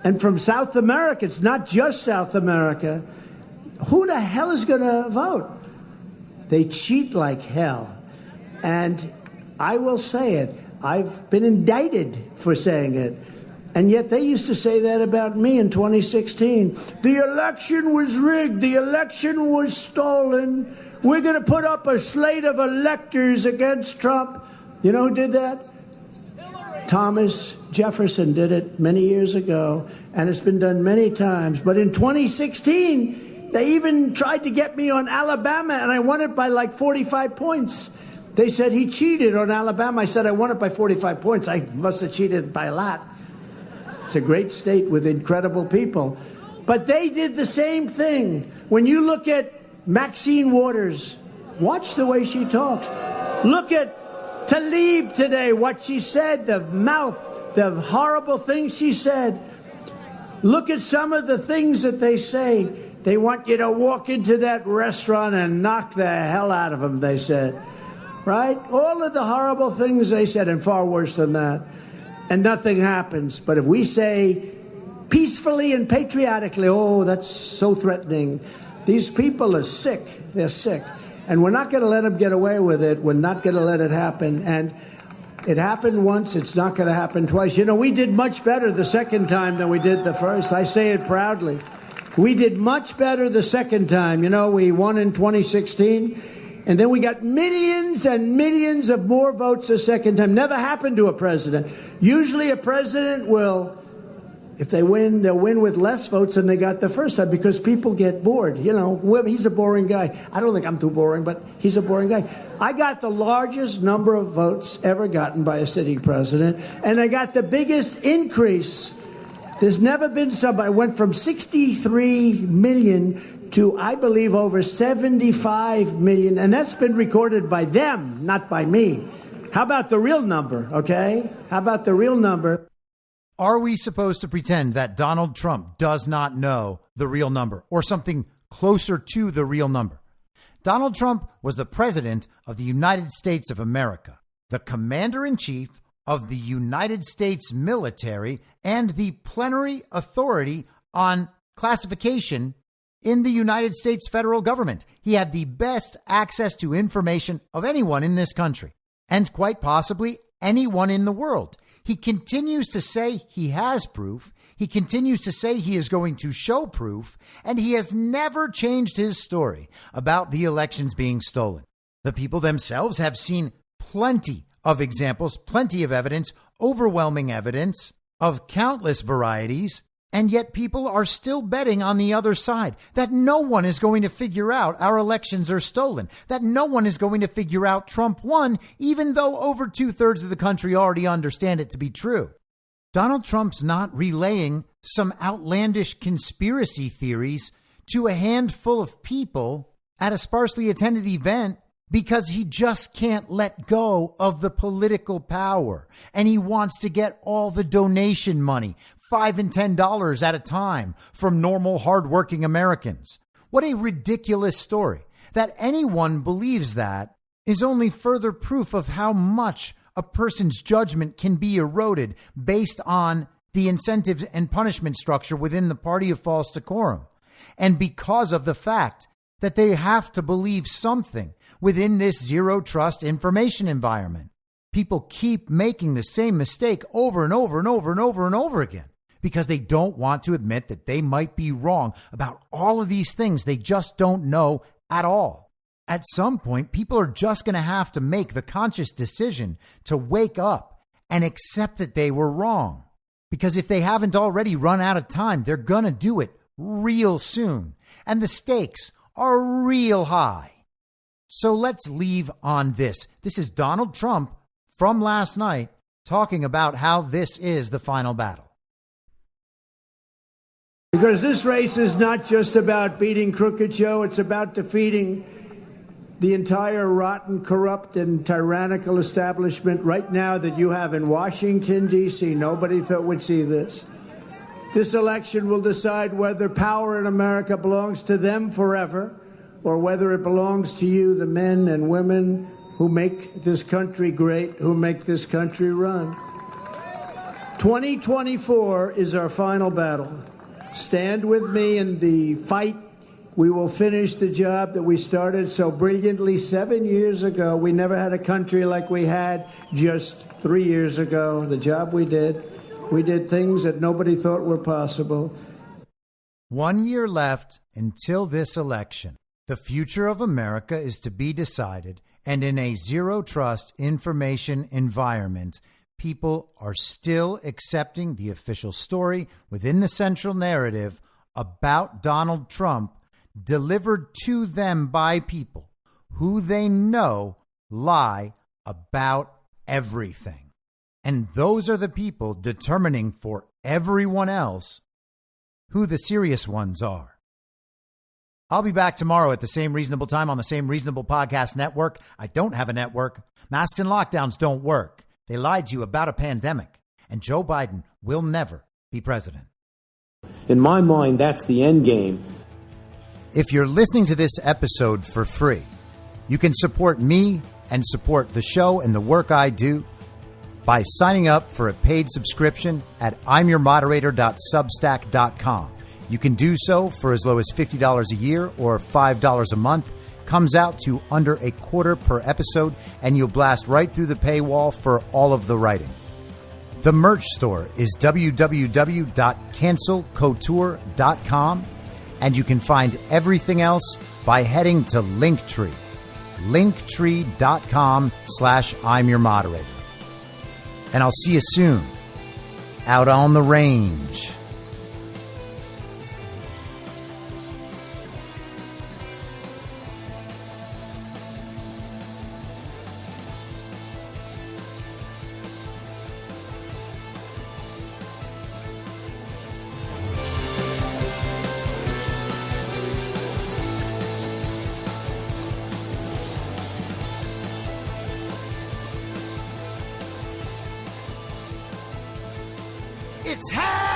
and from South America, it's not just South America, who the hell is going to vote? They cheat like hell. And I will say it. I've been indicted for saying it. And yet they used to say that about me in 2016. The election was rigged. The election was stolen. We're going to put up a slate of electors against Trump. You know who did that? Thomas Jefferson did it many years ago, and it's been done many times. But in 2016, they even tried to get me on Alabama, and I won it by like 45 points. They said he cheated on Alabama. I said I won it by 45 points. I must have cheated by a lot. It's a great state with incredible people. But they did the same thing. When you look at Maxine Waters, watch the way she talks. Look at Tlaib today, what she said, the mouth, the horrible things she said. Look at some of the things that they say. They want you to walk into that restaurant and knock the hell out of them, they said. Right? All of the horrible things they said, and far worse than that. And nothing happens. But if we say peacefully and patriotically, oh, that's so threatening. These people are sick. They're sick. And we're not going to let them get away with it. We're not going to let it happen. And it happened once. It's not going to happen twice. You know, we did much better the second time than we did the first. I say it proudly. We did much better the second time. You know, we won in 2016. And then we got millions and millions of more votes the second time. Never happened to a president. Usually a president will, if they win, they'll win with less votes than they got the first time because people get bored. You know, he's a boring guy. I don't think I'm too boring, but he's a boring guy. I got the largest number of votes ever gotten by a sitting president, and I got the biggest increase. There's never been somebody. I went from 63 million to, I believe, over 75 million. And that's been recorded by them, not by me. How about the real number, okay? How about the real number? Are we supposed to pretend that Donald Trump does not know the real number or something closer to the real number? Donald Trump was the president of the United States of America, the commander-in-chief of the United States military, and the plenary authority on classification in the United States federal government. He had the best access to information of anyone in this country, and quite possibly anyone in the world. He continues to say he has proof. He continues to say he is going to show proof, and he has never changed his story about the elections being stolen. The people themselves have seen plenty of examples, plenty of evidence, overwhelming evidence of countless varieties And yet people are still betting on the other side, that no one is going to figure out our elections are stolen, that no one is going to figure out Trump won, even though over 2/3 of the country already understand it to be true. Donald Trump's not relaying some outlandish conspiracy theories to a handful of people at a sparsely attended event because he just can't let go of the political power. And he wants to get all the donation money, $5 and $10 at a time, from normal, hardworking Americans. What a ridiculous story. That anyone believes that is only further proof of how much a person's judgment can be eroded based on the incentives and punishment structure within the party of false decorum. And because of the fact that they have to believe something within this zero trust information environment. People keep making the same mistake over and over and over and over and over again because they don't want to admit that they might be wrong about all of these things they just don't know at all. At some point, people are just going to have to make the conscious decision to wake up and accept that they were wrong. Because if they haven't already run out of time, they're going to do it real soon. And the stakes are real high. So let's leave on this. This is Donald Trump from last night talking about how this is the final battle. Because this race is not just about beating Crooked Joe, it's about defeating the entire rotten, corrupt, and tyrannical establishment right now that you have in Washington, D.C. Nobody thought we'd see this. This election will decide whether power in America belongs to them forever or whether it belongs to you, the men and women who make this country great, who make this country run. 2024 is our final battle. Stand with me in the fight. We will finish the job that we started so brilliantly 7 years ago. We never had a country like we had just 3 years ago. The job we did things that nobody thought were possible. 1 year left until this election. The future of America is to be decided, and in a zero trust information environment, people are still accepting the official story within the central narrative about Donald Trump delivered to them by people who they know lie about everything. And those are the people determining for everyone else who the serious ones are. I'll be back tomorrow at the same reasonable time on the same reasonable podcast network. I don't have a network. Masks and lockdowns don't work. They lied to you about a pandemic. And Joe Biden will never be president. In my mind, that's the end game. If you're listening to this episode for free, you can support me and support the show and the work I do by signing up for a paid subscription at imyourmoderator.substack.com. You can do so for as low as $50 a year or $5 a month. Comes out to under a quarter per episode, and you'll blast right through the paywall for all of the writing. The merch store is www.cancelcouture.com, and you can find everything else by heading to Linktree, linktree.com/imyourmoderator. And I'll see you soon out on the range. It's happening!